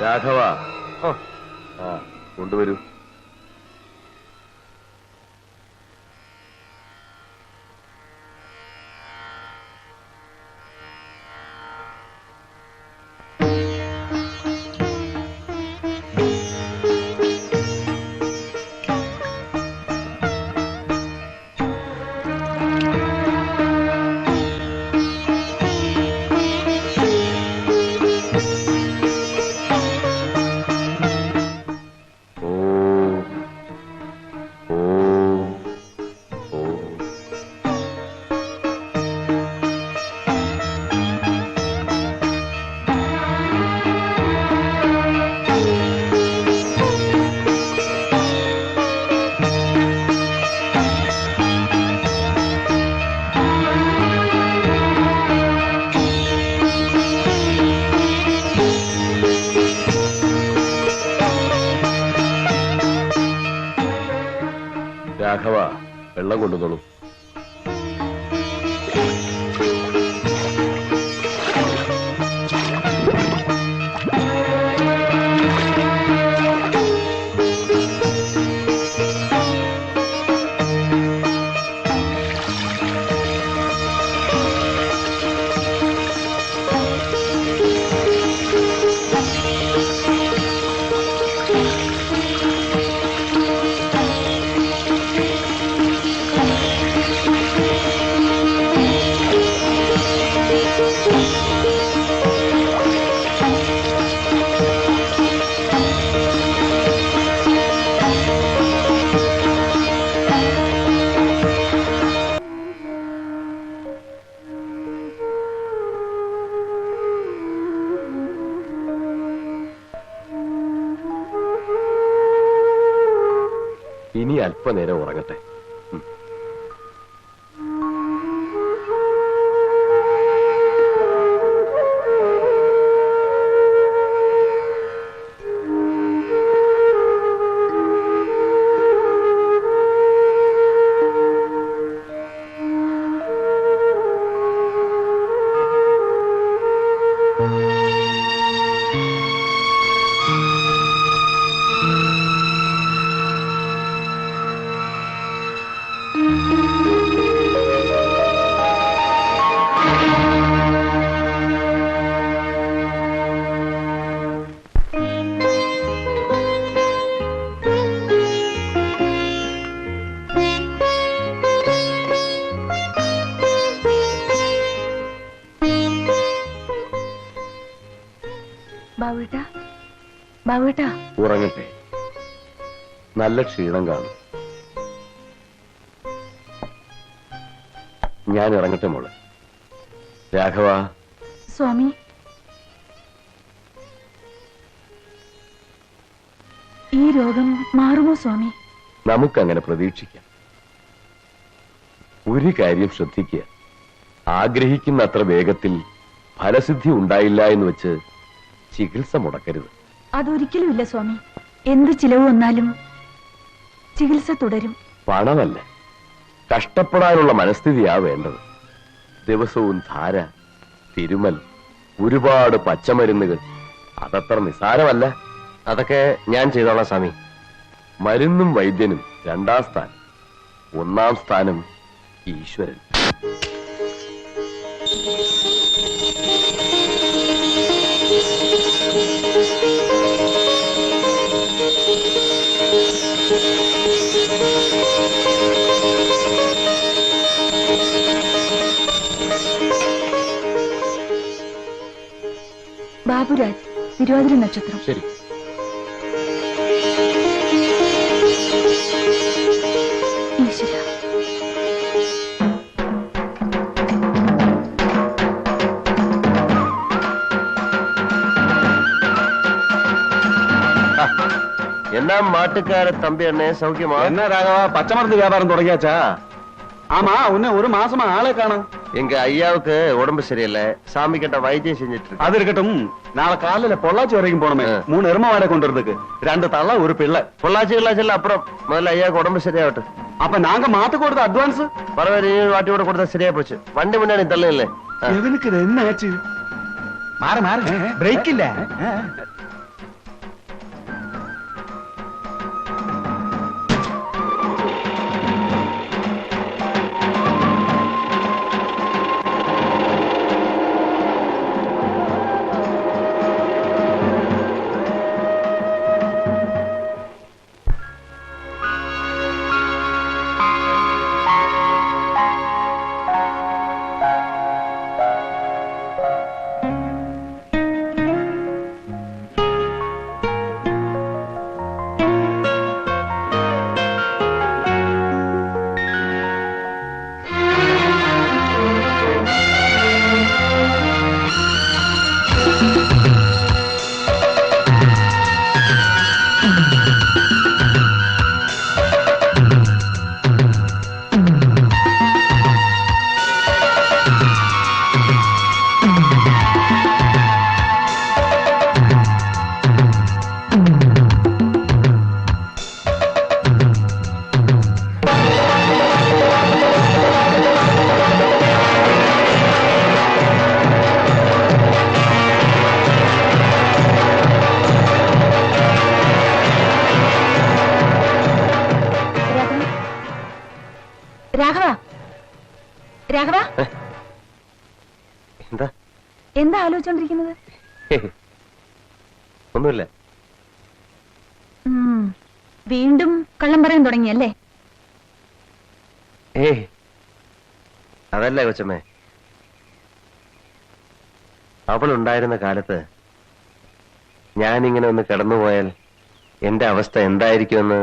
രാഘവ കൊണ്ടുവരൂ. രാഘവ, വെള്ളം കൊണ്ടുവന്നോളൂ. ഇനി അല്പനേരം ഉറങ്ങട്ടെ. ഉറങ്ങട്ടെ, നല്ല ക്ഷീണം കാണും. ഞാൻ ഇറങ്ങട്ടെ മോളെ. രാഘവ. സ്വാമി, ഈ രോഗം മാറുമോ സ്വാമി? നമുക്കങ്ങനെ പ്രതീക്ഷിക്കാം. ഒരു കാര്യം ശ്രദ്ധിക്കുക, ആഗ്രഹിക്കുന്ന അത്ര വേഗത്തിൽ ഫലസിദ്ധി ഉണ്ടായില്ല എന്ന് വെച്ച് ചികിത്സ മുടക്കരുത്. അതൊരിക്കലും ഇല്ല സ്വാമി. എന്ത് ചിലവ് വന്നാലും ചികിത്സ തുടരും. പണമല്ല, കഷ്ടപ്പെടാനുള്ള മനസ്ഥിതിയാ വേണ്ടത്. ദിവസവും ധാര, തിരുമൽ, ഒരുപാട് പച്ചമരുന്നുകൾ, അതത്ര നിസാരമല്ല. അതൊക്കെ ഞാൻ ചെയ്തോളാം സ്വാമി. മരുന്നും വൈദ്യനും 2ാം സ്ഥാനം, 1ാം സ്ഥാനം ഈശ്വരൻ. ബാബുരാജ്, തിരുവാതിര നക്ഷത്രം. ശരി. ഈശ്വര. എന്നാ മാട്ടുകാര തമ്പി എണ്ണ സൗഖ്യമാ? എന്നാ രാഘവ, പച്ചമരുന്ന് വ്യാപാരം തുടങ്ങിയാച്ചാ? ஆமா, உன்ன ஒரு மாசமா ஆளே காணோம். எங்க ஐயாவுக்கு உடம்பு சரியில்லை, சாமி கிட்ட வைத்தியம் செஞ்சுட்டு இருக்கு. அது இருக்கட்டும், நாளை காலையில பொள்ளாச்சி வரைக்கும் போனோமே, 3 எரும வாடகை கொண்டு வரதுக்கு 2 தள்ள ஒரு பிள்ளை. பொள்ளாச்சி கிள்ளாச்சில அப்புறம் முதல்ல ஐயாவுக்கு உடம்பு சரியாகட்டும். அப்ப நாங்க மாத்து கொடுத்த அட்வான்ஸ் பரவாயில்ல, வாட்டி கூட கொடுத்தா சரியா போச்சு. வண்டி முன்னாடி தள்ள இல்ல. எவனுக்கு என்ன ஆச்சு? மாற பிரேக் இல்ல. രാഘവ എന്താ എന്താ ആലോചിച്ചോണ്ടിരിക്കുന്നത്? ഒന്നുമില്ല. വീണ്ടും കള്ളം പറയാൻ തുടങ്ങിയല്ലേ? ഏയ് അതല്ല കൊച്ചമ്മേ, അവളുണ്ടായിരുന്ന കാലത്ത് ഞാനിങ്ങനെ ഒന്ന് കിടന്നുപോയാൽ എന്റെ അവസ്ഥ എന്തായിരിക്കുമെന്ന്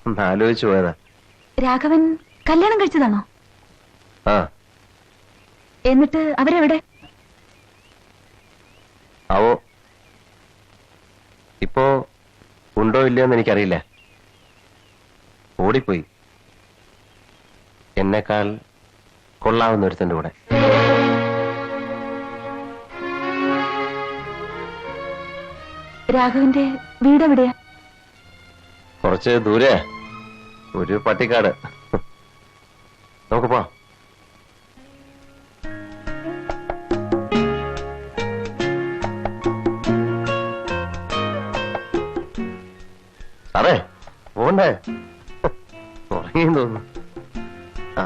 ഒന്ന് ആലോചിച്ചു പോയതാ. രാഘവൻ കല്യാണം കഴിച്ചതാണോ? ആ. എന്നിട്ട് അവരെവിടെ? അവോ ഇപ്പോ ഉണ്ടോ ഇല്ലയോ എന്ന് എനിക്കറിയില്ല. ഓടിപ്പോയി. എന്നെക്കാൾ കൊള്ളാവുന്ന ഒരുത്തന്റെ കൂടെ. രാഘവന്റെ വീടെവിടെയാ? കുറച്ച് ദൂരെ, ഒരു പട്ടിക്കാട്. നമുക്ക് പോ. സാറേ പോണ്ടേ? ഉറങ്ങിയെന്ന് തോന്നുന്നു. ആ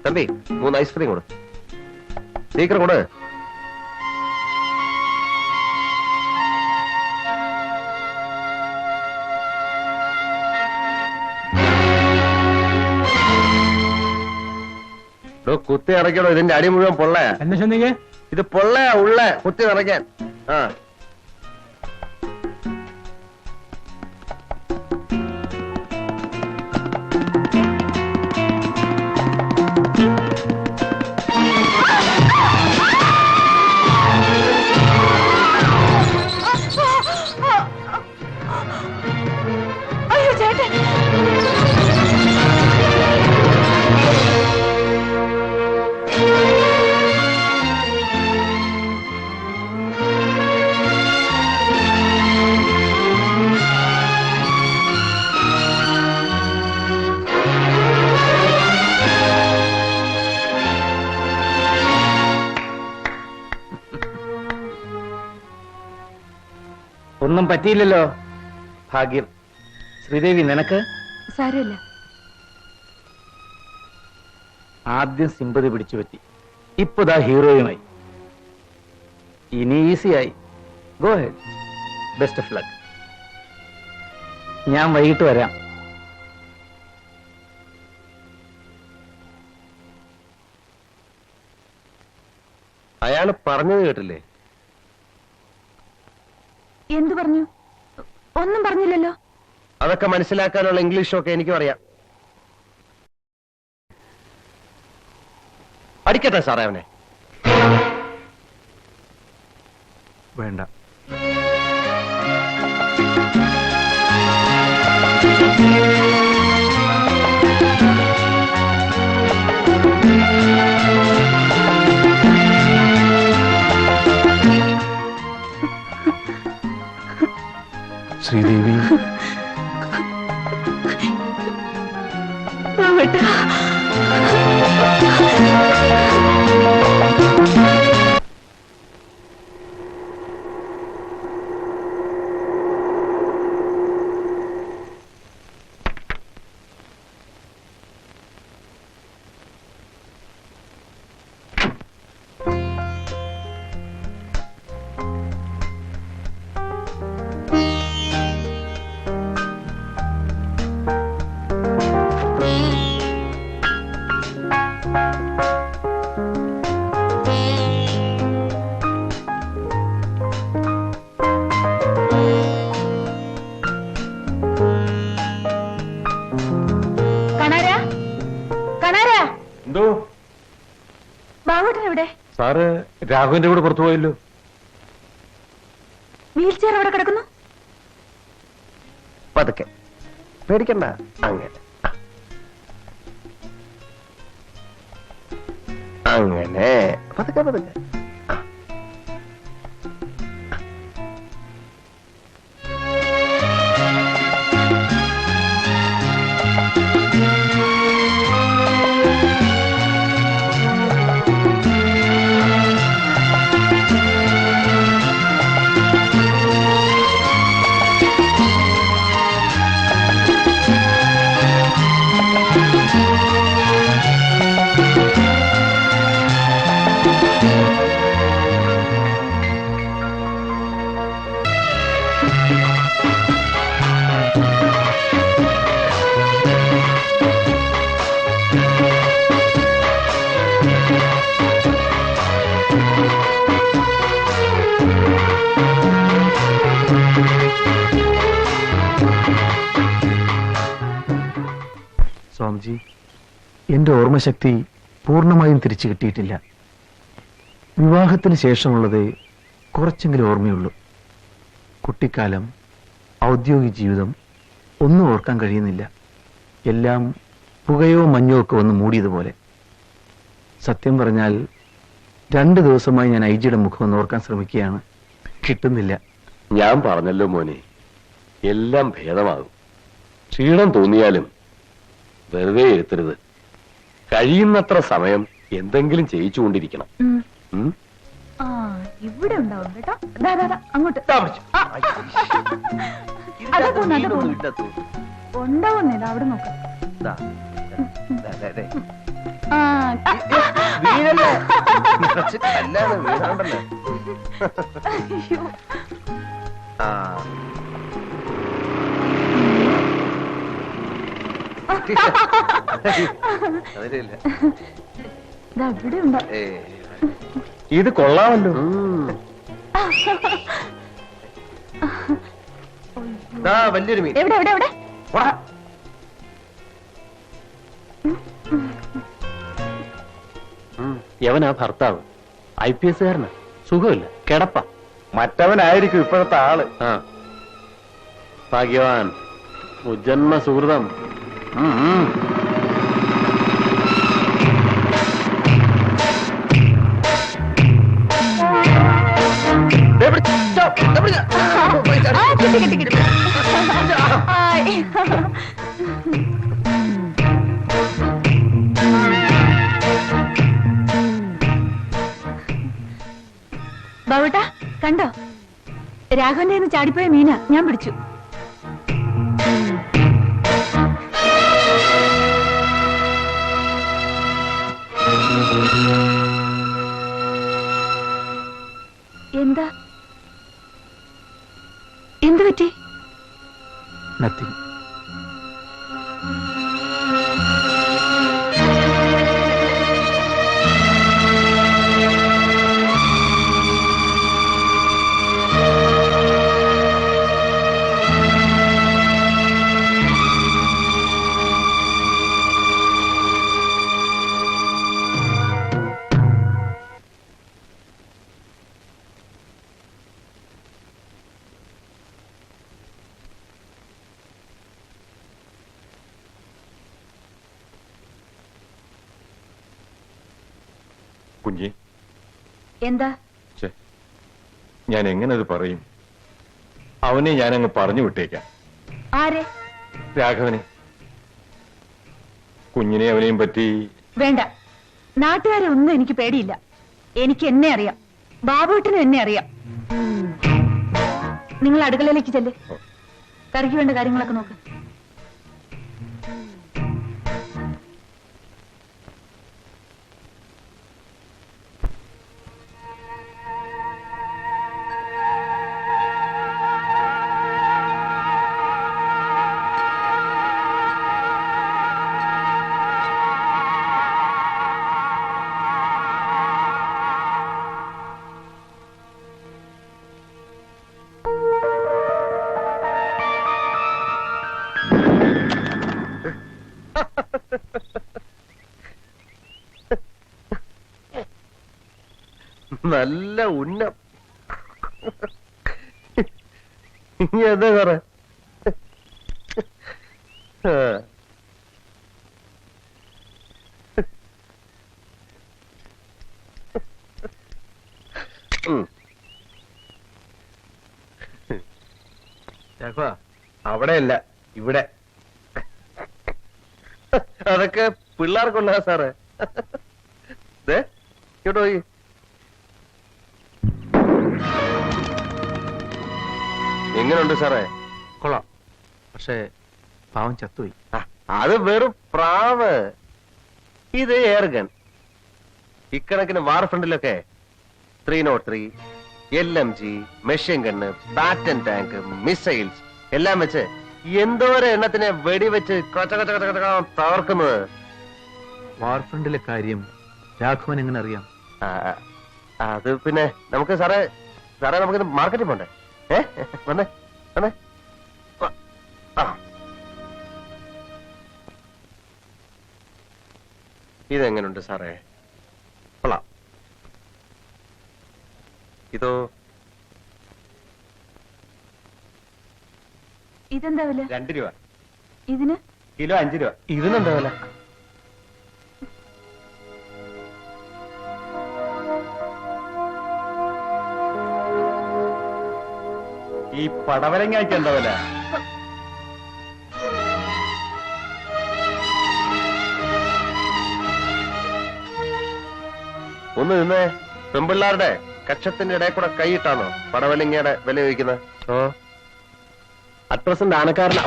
തമ്പി 3 ഐസ്ക്രീം കൊടു. സീക്രം കൊടു. കുത്തി ഇറക്കണോ? ഇതിന്റെ അടി മുഴുവൻ പൊള്ളയാ. എന്താ ചെന്നീങ്ക? ഇത് പൊള്ളയാ ഉള്ള കുത്തി നിറയ്ക്കാൻ. ആ അയ്യോ ചേട്ടൻ! ഒന്നും പറ്റിയില്ലല്ലോ. ഭാഗ്യം. ശ്രീദേവി, നിനക്ക്? സാരമില്ല. ആദ്യം സിമ്പതി പിടിച്ചു പറ്റി, ഇപ്പതാ ഹീറോയുമായി. ഇനി ഈസിയായി. Go head. Best of luck. ഞാൻ വൈകിട്ട് വരാം. അയാള് പറഞ്ഞത് കേട്ടില്ലേ? എന്തു പറഞ്ഞു? ഒന്നും പറഞ്ഞില്ലല്ലോ. അതൊക്കെ മനസ്സിലാക്കാനുള്ള ഇംഗ്ലീഷൊക്കെ എനിക്കും അറിയാം. അടിക്കട്ടെ സാറേ അവനെ? വേണ്ട. ശ്രീദേവി, എന്തോ? ബാബുട്ടൻ എവിടെ? സാറ് രാഘവന്റെ കൂടെ പുറത്തു പോയല്ലോ. വീൽ ചെയർ അവിടെ കിടക്കുന്നു. പതുക്കെ, പേടിക്കണ്ട. അങ്ങനെ അങ്ങനെ പതുക്കെ പതുക്കെ. എന്റെ ഓർമ്മശക്തി പൂർണ്ണമായും തിരിച്ചു കിട്ടിയിട്ടില്ല. വിവാഹത്തിന് ശേഷമുള്ളത് കുറച്ചെങ്കിലും ഓർമ്മയുള്ളൂ. കുട്ടിക്കാലം, ഔദ്യോഗിക ജീവിതം ഒന്നും ഓർക്കാൻ കഴിയുന്നില്ല. എല്ലാം പുകയോ മഞ്ഞോ ഒക്കെ വന്ന് മൂടിയതുപോലെ. സത്യം പറഞ്ഞാൽ 2 ദിവസമായി ഞാൻ ഐജിയുടെ മുഖം ഒന്ന് ഓർക്കാൻ ശ്രമിക്കുകയാണ്, കിട്ടുന്നില്ല. ഞാൻ പറഞ്ഞല്ലോ മോനെ, എല്ലാം ഭേദമാകും. ക്ഷീണം തോന്നിയാലും വെറുതെ ഇരുത്തരുത്. കഴിയുന്നത്ര സമയം എന്തെങ്കിലും ചെയ്യിച്ചുകൊണ്ടിരിക്കണം. ആ ഇവിടെ ഉണ്ടാവും കേട്ടോ. ദാ, ദാ, ദാ, അങ്ങോട്ട് അതാ പോന്നു, അതാ പോന്നു. ഉണ്ടാവുന്നില്ല, അവിടെ നോക്കാം. ആ, വീഴല്ലേ കുറച്ച് കല്ലാണ് വീഴാണ്ടല്ലോ. അയ്യോ. ആ അതിലില്ല. ദാ ഇവിടെ ഉണ്ടോ? ഇത് കൊള്ളാമല്ലോ. വലിയൊരു മീൻ. എവിടെ എവിടെ എവിടെ? യവനാ ഭർത്താവ്, IPS കാരനാ, സുഖമില്ല, കിടപ്പ. മറ്റവനായിരിക്കും ഇപ്പോഴത്തെ ആള്. ആ ഭാഗ്യവാൻ, ഉജ്ജന്മ സുഹൃതം. ആ, കിട്ടി കിട്ടി കിട്ടി. ആയ്. ബാബുട്ടാ കണ്ടോ? രാഘവന്റെ കയ്യിന്ന് ചാടിപ്പോയ മീന ഞാൻ പിടിച്ചു. എന്താ? എന്ത് പറ്റി? നത്തിങ്. കുഞ്ഞി, എന്താ? ഞാൻ എങ്ങനെ അത് പറയും? അവനെ ഞാനങ്ങ് പറഞ്ഞു വിട്ടേക്കാം. ആരെ? രാഘവനെ. കുഞ്ഞിനെ അവനെയും പറ്റി. വേണ്ട, നാട്ടുകാരെ ഒന്നും എനിക്ക് പേടിയില്ല. എനിക്ക് എന്നെ അറിയാം, ബാബുട്ടിനും എന്നെ അറിയാം. നിങ്ങൾ അടുക്കളയിലേക്ക് ചെല്ല്, കറിക്ക് വേണ്ട കാര്യങ്ങളൊക്കെ നോക്ക്. നല്ല ഉന്നം. ഇനി എന്താ സാറേ? അവിടെയല്ല, ഇവിടെ. അതൊക്കെ പിള്ളേർക്കുള്ള സാറേ. കേട്ടോ? എങ്ങനെയുണ്ട് സാറേ? കൊള്ളാം, പക്ഷേ പാവം ചത്തുപോയി. അത് വെറും പ്രാവ്. ഇത് എയർഗൺ. ഇക്കണക്കിന് വാർ ഫ്രണ്ടിലൊക്കെ 303, LMG, machine gun, batten tank, missiles എല്ലാം വെച്ച് എന്തോരം എണ്ണത്തിനെ വെടിവെച്ച് തകർക്കുന്നത്. വാർഫ്രണ്ടിലെ കാര്യം രാഘവൻ എങ്ങനെ അറിയാം? അത് പിന്നെ നമുക്ക് സാറേ നമുക്കിത് മാർക്കറ്റിൽ പോണ്ടേ? വന്നേ വന്നേ. ഇതെങ്ങനുണ്ട് സാറേ? കൊള്ളാം. ഇതോ? ഇതെന്താ വില? 2 രൂപ. ഇതിന് കിലോ 5 രൂപ. ഇതിനെന്താ വില? ഈ പടവലങ്ങയ്ക്ക് എന്താ വില? ഒന്ന് നിന്നേ. പെമ്പിള്ളാരുടെ കക്ഷത്തിന്റെ ഇടയിൽ കൂടെ കൈയിട്ടാണോ പടവലിങ്ങയുടെ വില ചോദിക്കുന്നത്? അറ്റ് പ്രസന്റ് ആനക്കാരന.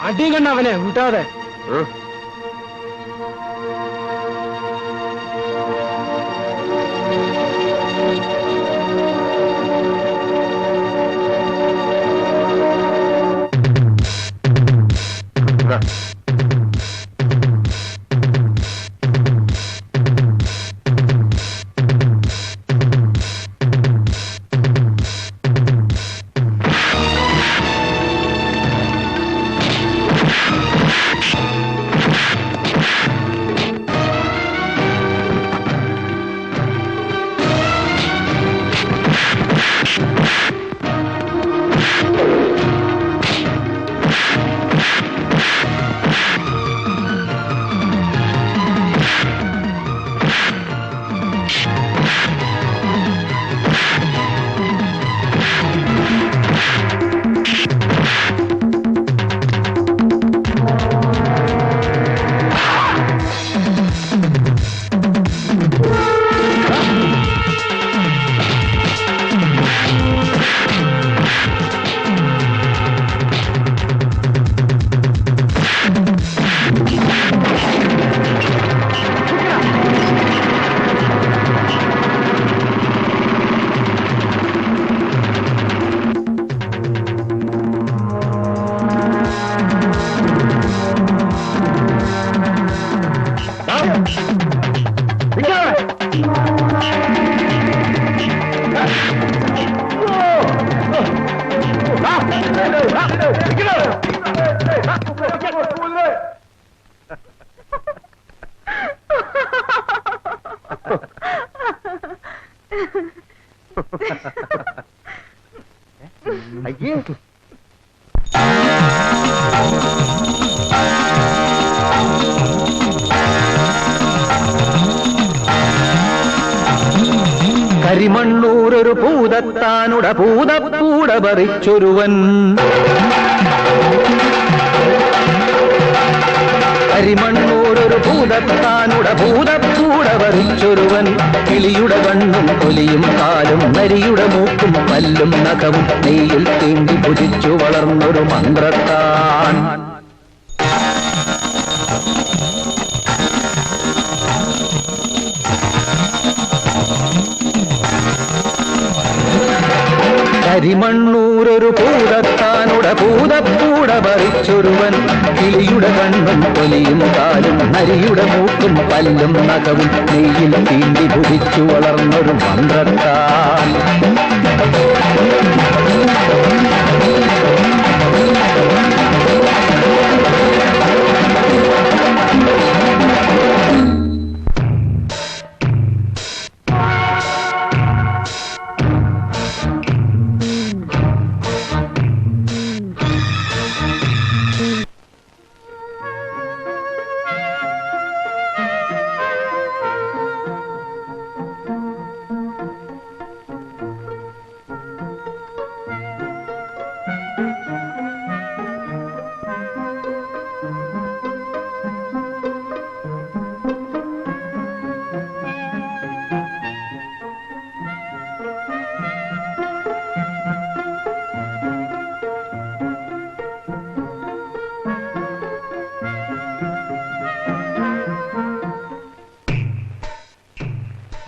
അടി കണ്ട അവനെ വിട്ടാതെ. അയ്യേ, കരിമണ്ണൂരൊരു പൂതത്താനുട പൂതപ്പൂട പറിച്ചൊരുവൻ. കരിമണ്ണൂരൊരു പൂതത്താനുട പൂതപ്പൂട പറിച്ചൊരുവൻ. കിളിയുടെ കണ്ണും തൊലിയും കാലും നരിയുടെ മൂക്കും പല്ലും നഖവും നെയ്യിൽ തീണ്ടി പുതിച്ചു വളർന്നൊരു മന്ത്രത്താൻ. കരിമണ്ണൂരൊരു പൂതത്താനുട പൂതപ്പൂട പറിച്ചൊരുവൻ. കിളിയുടെ കണ്ണും തൊലിയും കാലും നരിയുടെ മൂക്കും പല്ലും നഖവും നെയ്യിൽ തീണ്ടി പുതിച്ചു വളർന്നൊരു മന്ത്രത്താൻ.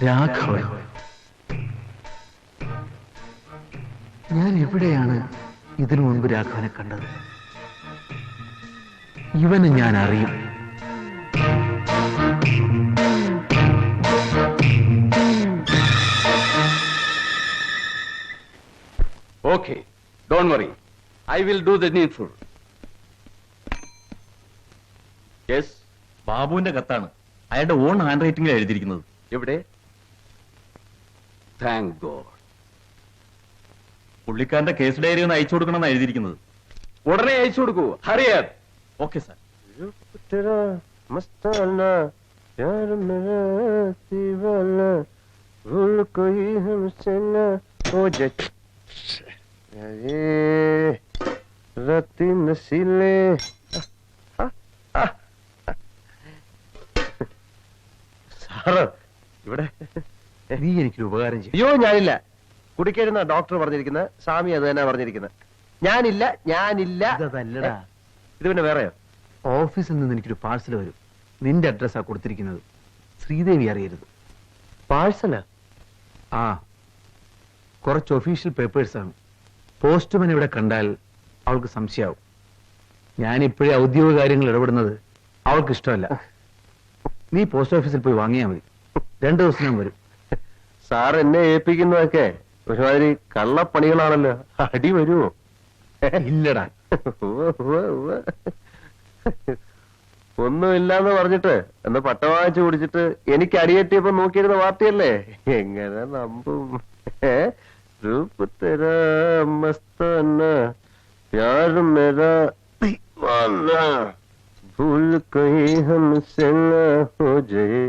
രാഘവൻ, ഞാൻ എവിടെയാണ് ഇതിനു മുൻപ് രാഘവനെ കണ്ടത്? ഇവന് ഞാൻ അറിയും. Okay, don't worry, I will do the needful. Yes, ബാബുവിന്റെ കത്താണ്. അയാളുടെ ഓൺ ഹാൻഡ് റൈറ്റിംഗിൽ എഴുതിയിരിക്കുന്നത്. എവിടെ? Thank God. പുള്ളിക്കാരന്റെ കേസ് ഡയറി ഒന്ന് അയച്ചു കൊടുക്കണമെന്ന് എഴുതിയിരിക്കുന്നത്. ഉടനെ അയച്ചു കൊടുക്കൂ. ഹറിയാർ. Okay sir. മസ്താന പ്യാർ മേരാ ദീവാന ഭൂൽ കോയി ഹംസേ ന ഹോ ജായേ അരേ രാത്തി നസീലേ. സാറ് ഇവിടെ? നീ എനിക്കൊരു ഉപകാരം ചെയ്യും. അയ്യോ, ഞാനില്ല. കുടിക്കരുന്ന ഡോക്ടർ പറഞ്ഞിരിക്കുന്നത്, സ്വാമി അത് തന്നെ പറഞ്ഞിരിക്കുന്നത്. ഞാനില്ല. അതല്ലടാ, ഇത് പിന്നെ വേറെയോ? ഓഫീസിൽ നിന്ന് എനിക്കൊരു പാഴ്സൽ വരും. നിന്റെ അഡ്രസ്സാ കൊടുത്തിരിക്കുന്നത്. ശ്രീദേവി അറിയരുത്. പാഴ്സലാ? ആ, കുറച്ച് ഒഫീഷ്യൽ പേപ്പേഴ്സാണ്. പോസ്റ്റ്മാൻ ഇവിടെ കണ്ടാൽ അവൾക്ക് സംശയാവും. ഞാനിപ്പോഴേ ഔദ്യോഗിക കാര്യങ്ങൾ ഇടപെടുന്നത് അവൾക്ക് ഇഷ്ടമല്ല. നീ പോസ്റ്റ് ഓഫീസിൽ പോയി വാങ്ങിയാൽ മതി. 2 ദിവസം വരും. സാർ എന്നെ ഏൽപ്പിക്കുന്നതൊക്കെ ഒരുമാതിരി കള്ളപ്പണികളാണല്ലോ. അടി വരുമോ? ഇല്ലടാ. ഒന്നുമില്ലാന്ന് പറഞ്ഞിട്ട് എന്ന് പട്ട വാങ്ങിച്ചു കുടിച്ചിട്ട് എനിക്ക് അടിയെത്തിയപ്പോ നോക്കിയിരുന്ന പാർട്ടിയല്ലേ. എങ്ങനെ നമ്പും? രൂപ തെരാ മസ്താന പ്യാർ മേരാ ദീവാന ഭൂൽ കഹീ ഹംസേ ന ഹോ ജായേ.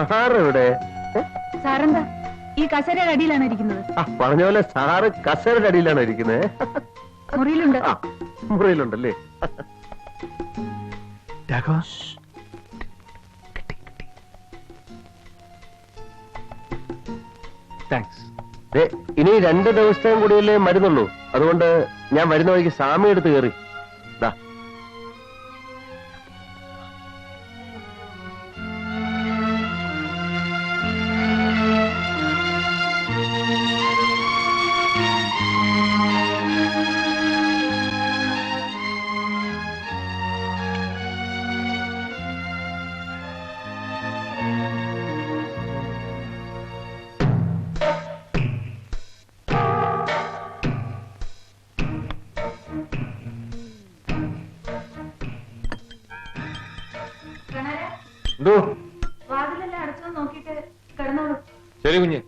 സാറെവിടെ? സാറെന്താ ഈ കസേരയുടെ അടിയിലാണ് ഇരിക്കുന്നത്? പറഞ്ഞ പോലെ സാറ് കസേരയുടെ അടിയിലാണ് ഇരിക്കുന്നത്. മുറിയിലുണ്ട്. മുറിയിലുണ്ടല്ലേ? രാഘവ, താങ്ക്സ്. ഇനി 2 ദിവസത്തേയും കൂടിയല്ലേ മരുന്നുള്ളൂ. അതുകൊണ്ട് ഞാൻ വരുന്ന വഴിക്ക് സാമി എടുത്ത് കയറി. എന്തോ? വാതിലെല്ലാം അടച്ചു നോക്കിയിട്ട് കിടന്നോളൂ. ശരി കുഞ്ഞെ.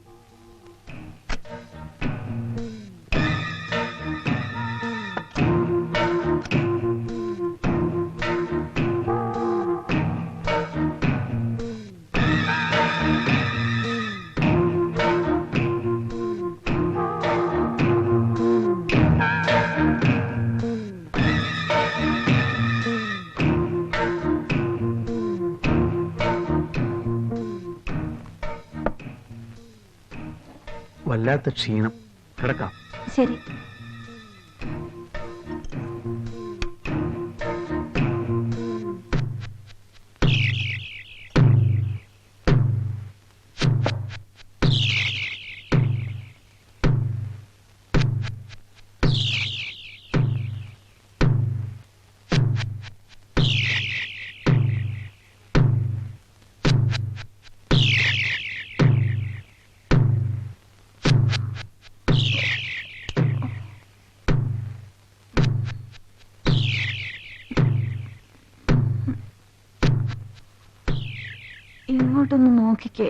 വല്ലാത്ത ക്ഷീണം. കിടക്കാം. ശരി. ഇങ്ങോട്ടൊന്ന് നോക്കിക്കേ.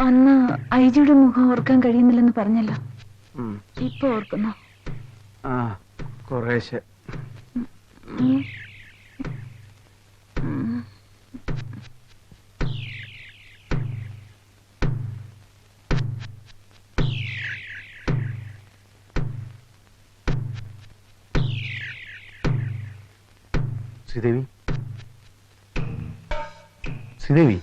അന്ന് ഐജിയുടെ മുഖം ഓർക്കാൻ കഴിയുന്നില്ലെന്ന് പറഞ്ഞല്ലോ. ഇപ്പൊ ഓർക്കുന്നോ? ആ, കുറേശ്ശെ. Sridevi, Sridevi,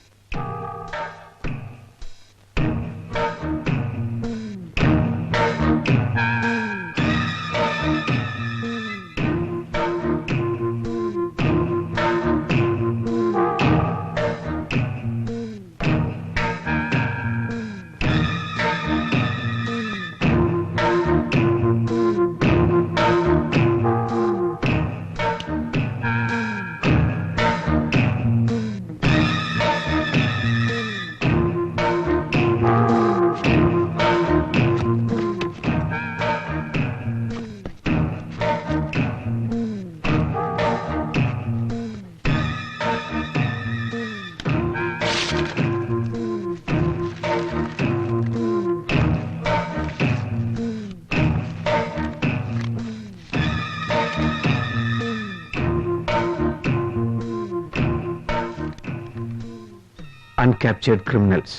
uncaptured criminals.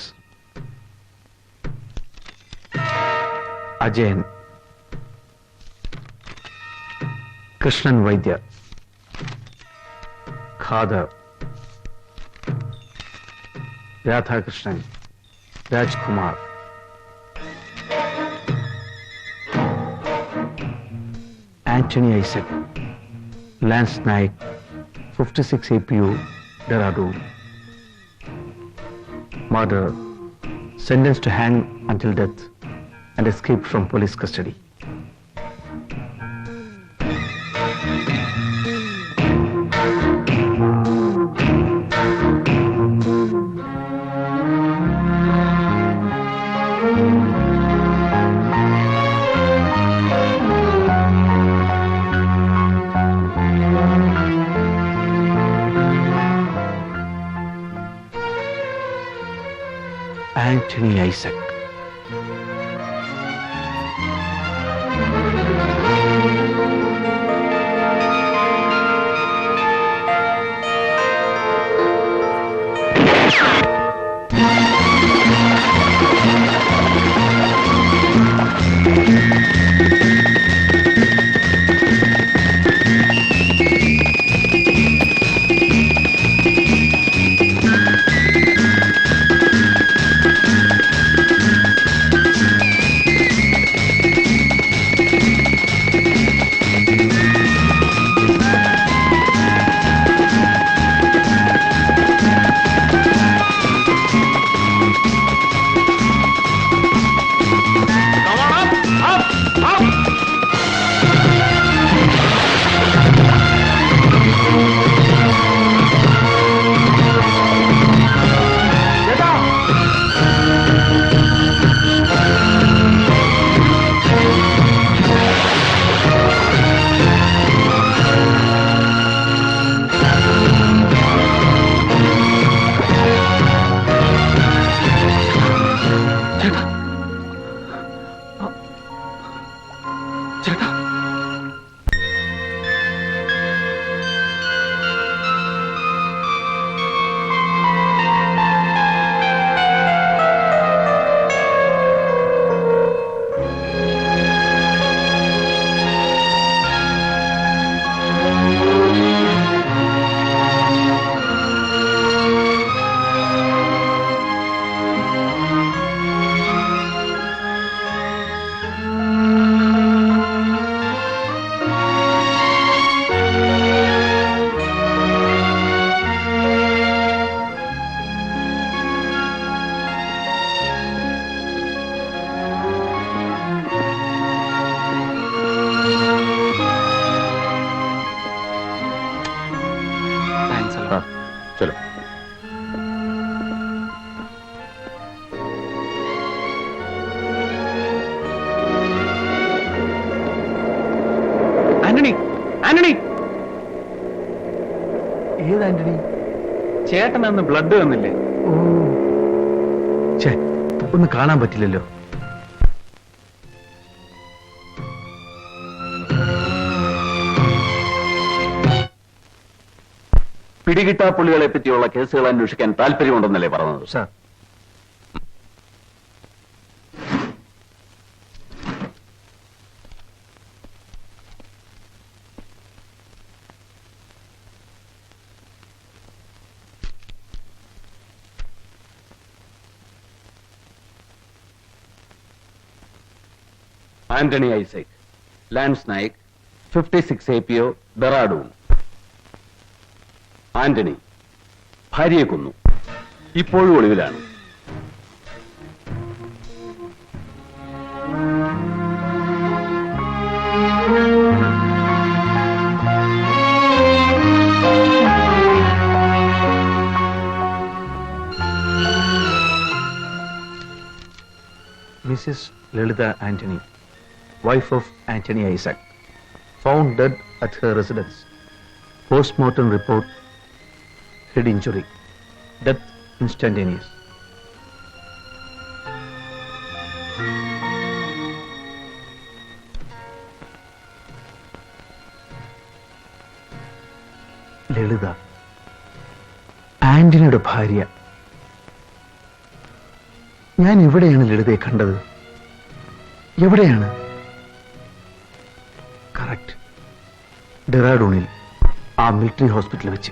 Ajayan, Krishnan Vaidya, Khadar, Radha Krishnan, Rajkumar, Anthony Isaac, Lance Naik, 56 APU, Dehradun. Murder, sentenced to hang until death, and escaped from police custody. Anthony Isaac. चलो. ആന്റണി, ആന്റണി, ഏത് ആന്റണി? ചേട്ടൻ അന്ന് ബ്ലഡ് വന്നില്ലേ? ഓ, ഛേ, ഒന്ന് കാണാൻ പറ്റില്ലല്ലോ. പിടികിട്ടാപ്പുള്ളികളെ പറ്റിയുള്ള കേസുകൾ അന്വേഷിക്കാൻ താല്പര്യമുണ്ടെന്നല്ലേ പറഞ്ഞത്? Sir, Antony Isaac, lance Naik, 56 APO, Dehradun. Antony ഭാര്യയെ കൊന്നു, ഇപ്പോഴും ഒളിവിലാണ്. Mrs. Lalitha Anthony, wife of Anthony Isaac, found dead at her residence. Post-mortem report, head injury, death instantaneous. ലളിത, ആന്റണിയുടെ ഭാര്യ. ഞാൻ എവിടെയാണ് ലളിതയെ കണ്ടത്? എവിടെയാണ്? കറക്റ്റ്, ഡെറാഡൂണിൽ, ആ മിലിറ്ററി ഹോസ്പിറ്റലിൽ വെച്ച്.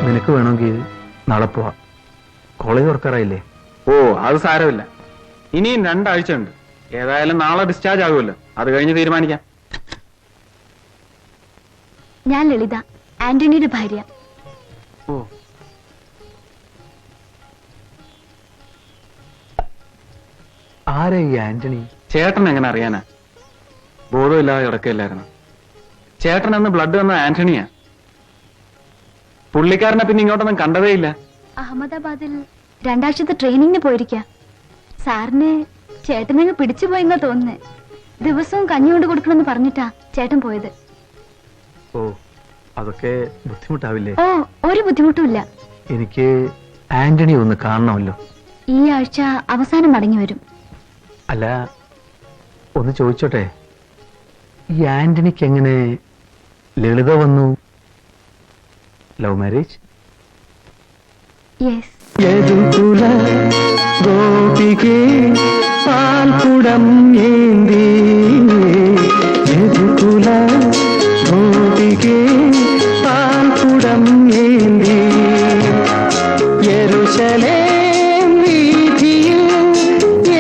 നിനക്ക് വേണമെങ്കിൽ നാളെ പോവാം. കോളേജ് തുറക്കാറായില്ലേ? ഓ, അത് സാരമില്ല. ഇനിയും 2 ആഴ്ച ഉണ്ട്. ഏതായാലും നാളെ ഡിസ്ചാർജ് ആകുമല്ലോ, അത് കഴിഞ്ഞ് തീരുമാനിക്കാം. ഞാൻ ലളിത, ആന്റണിയുടെ ഭാര്യ. ഓ, ആരാ ഈ ആന്റണി? ചേട്ടൻ എങ്ങനെ അറിയാനാ? ബോധമില്ലാതെ കിടക്കില്ലായിരുന്നു. ചേട്ടൻ അന്ന് ബ്ലഡ് വന്ന ആന്റണിയാ. പുള്ളിക്കാരനെ പിന്നെ ഇങ്ങോട്ടൊന്നും കണ്ടതേയില്ല. അഹമ്മദാബാദിൽ 2 ആഴ്ചത്തെ ട്രെയിനിങ്ങിന് പോയിരിക്ക. സാറിന് ചേട്ടനങ്ങ് പിടിച്ചു പോയെന്നാ തോന്നുന്നേ. ദിവസവും കഞ്ഞി കൊണ്ട് കൊടുക്കണമെന്ന് പറഞ്ഞിട്ടാ ചേട്ടൻ പോയത്. ഓ, അതൊക്കെ ബുദ്ധിമുട്ടാവില്ലേ? ഓ, ഒരു ബുദ്ധിമുട്ടുമില്ല. എനിക്ക് ആന്റണി ഒന്ന് കാണണമല്ലോ. ഈ ആഴ്ച അവസാനം മടങ്ങി വരും. അല്ല, ഒന്ന് ചോദിച്ചോട്ടെ, ഈ ആന്റണിക്ക് എങ്ങനെ ലളിത വന്നു? Love marriage? യെസ്. യദുകുല ഗോപികേ പാൽകുടം ഏന്തി, യദുകുല ഗോപികേ പാൽകുടം ഏന്തി, യെരൂശലേം വീഥിയിൽ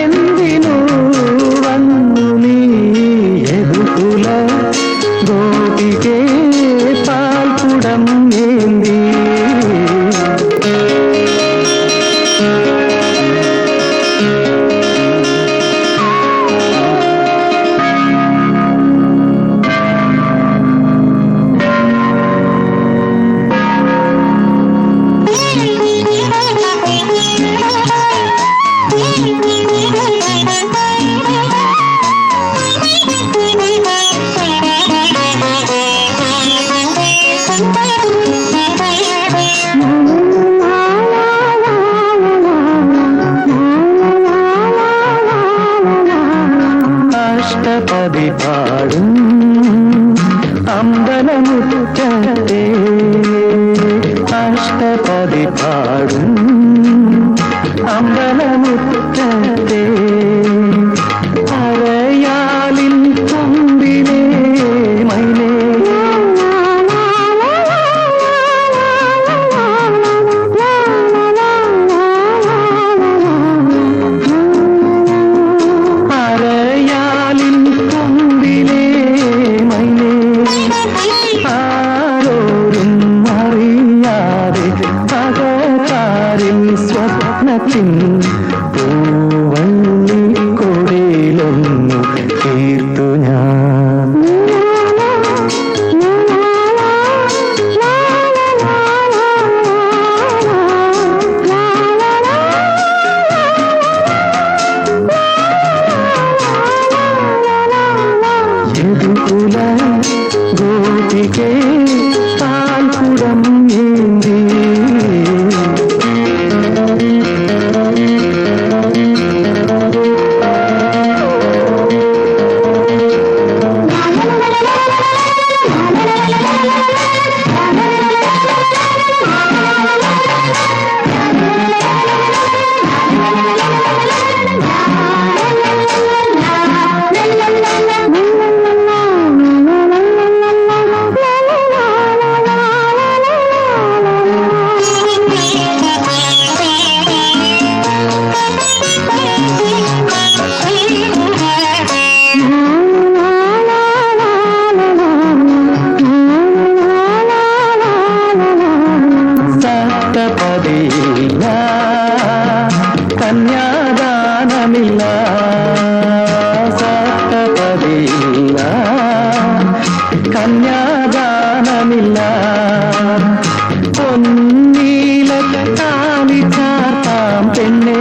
എന്തിനു വന്നു നീ? യദുകുല ഗോപികേ പാൽകുടം ഏന്തി. അഷ്ടപതി പാടും അമ്പലമുറ്റത്തെ, അഷ്ടപതി പാടും അമ്പലമുറ്റത്തെ, അരയാലിൻ കൊമ്പിലെ മൈലേ, അരയാലിൻ കൊമ്പിലെ മൈലേ, ആരോരും അറിയാതെ അകതാരിൽ സ്വപ്നത്തിൻ പൂവള്ളിക്കൊടിയിലൊന്നു തീർത്തു ഞാൻ. യദുകുല ഗോപികേ പാൽകുടം ഏന്തി. കന്യാദാനമില്ല സപ്തപതിയില്ല കന്യാദാനമില്ല പൊന്നീല താലി ചാർത്താം പെണ്ണെ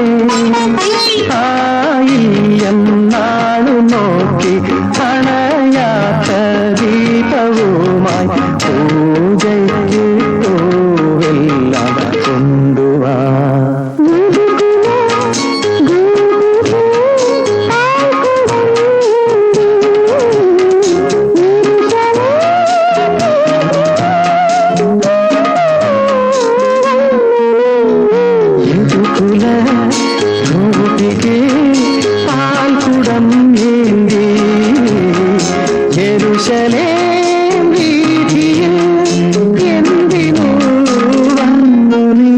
ആയില്ലെന്നാളു നോക്കി അണയാത്ത ദീപവുമായി പൂജയ്ക്ക് പൂവെല്ലാം കൊണ്ടുവാ പാൽക്കുടം ഏന്തി യെരൂശലേം വീഥിയിൽ എന്തിനു വന്നു നീ?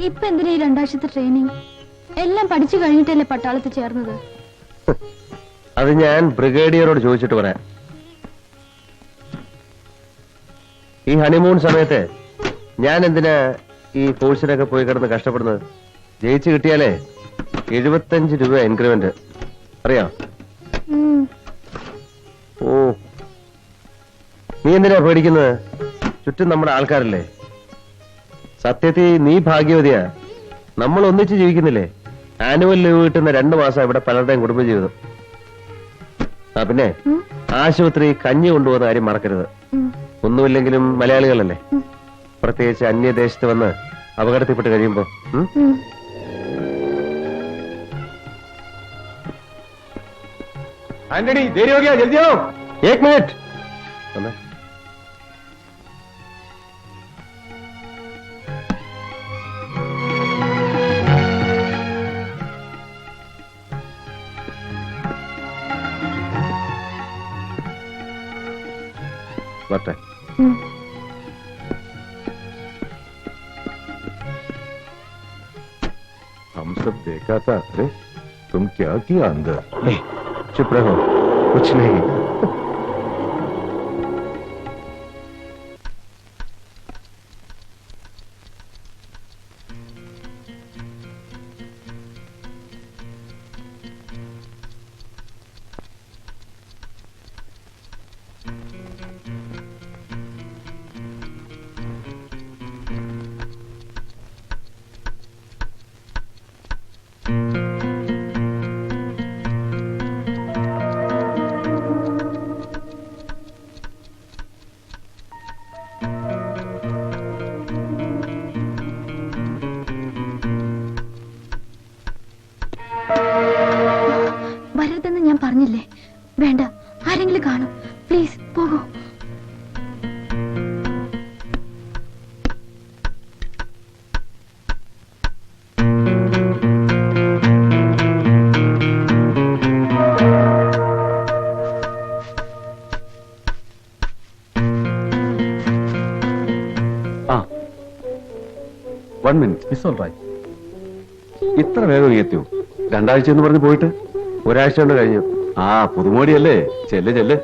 ഇപ്പൊ എന്തിനാ ഈ 2 ആഴ്ചത്തെ ട്രെയിനിങ്? എല്ലാം പഠിച്ചു കഴിഞ്ഞിട്ടല്ലേ പട്ടാളത്തിൽ ചേർന്നത്? അത് ഞാൻ ബ്രിഗേഡിയറോട് ചോദിച്ചിട്ട് പറയാം. ഈ ഹണിമൂൺ സമയത്ത് ഞാൻ എന്തിനാ ഈ കോഴ്സിനൊക്കെ പോയി കിടന്ന് കഷ്ടപ്പെടുന്നത്? ജയിച്ചു കിട്ടിയാലേ 75 രൂപ ഇൻക്രിമെന്റ്. അറിയാം? ഓ, നീ എന്തിനാ പേടിക്കുന്നത്? ചുറ്റും നമ്മുടെ ആൾക്കാരല്ലേ. സത്യത്തിൽ നീ ഭാഗ്യവതിയാ. നമ്മൾ ഒന്നിച്ച് ജീവിക്കുന്നില്ലേ? ആനുവൽ ലീവ് കിട്ടുന്ന 2 മാസം ഇവിടെ പലരുടെയും കുടുംബജീവിതം. ആ പിന്നെ ആശുപത്രി കഞ്ഞി കൊണ്ടുപോകുന്ന കാര്യം മറക്കരുത്. ഒന്നുമില്ലെങ്കിലും മലയാളികളല്ലേ, പ്രത്യേകിച്ച് അന്യദേശത്ത് വന്ന് അപകടത്തിൽപ്പെട്ട് കഴിയുമ്പോ. ആന്റണി ദേരി ഹോ ഗയാ, ജൽദി ആവോ. 1 മിനിറ്റ്. വന്നേ. वरटे। हम सब देखा था। अरे तुम क्या किया अंदर? चुप रहो, कुछ नहीं। വരരുതെന്ന് ഞാൻ പറഞ്ഞില്ലേ? വേണ്ട, ആരെങ്കിലും കാണും. പ്ലീസ് പോകൂ. One minute. It's all right. ഇത്ര വേഗം എത്തിയോ? 2 ആഴ്ച എന്ന് പറഞ്ഞ് പോയിട്ട് 1 ആഴ്ച കൊണ്ട് കഴിഞ്ഞു. ആ പുതുമോടിയല്ലേ, ചെല്ല് ചെല്ല്.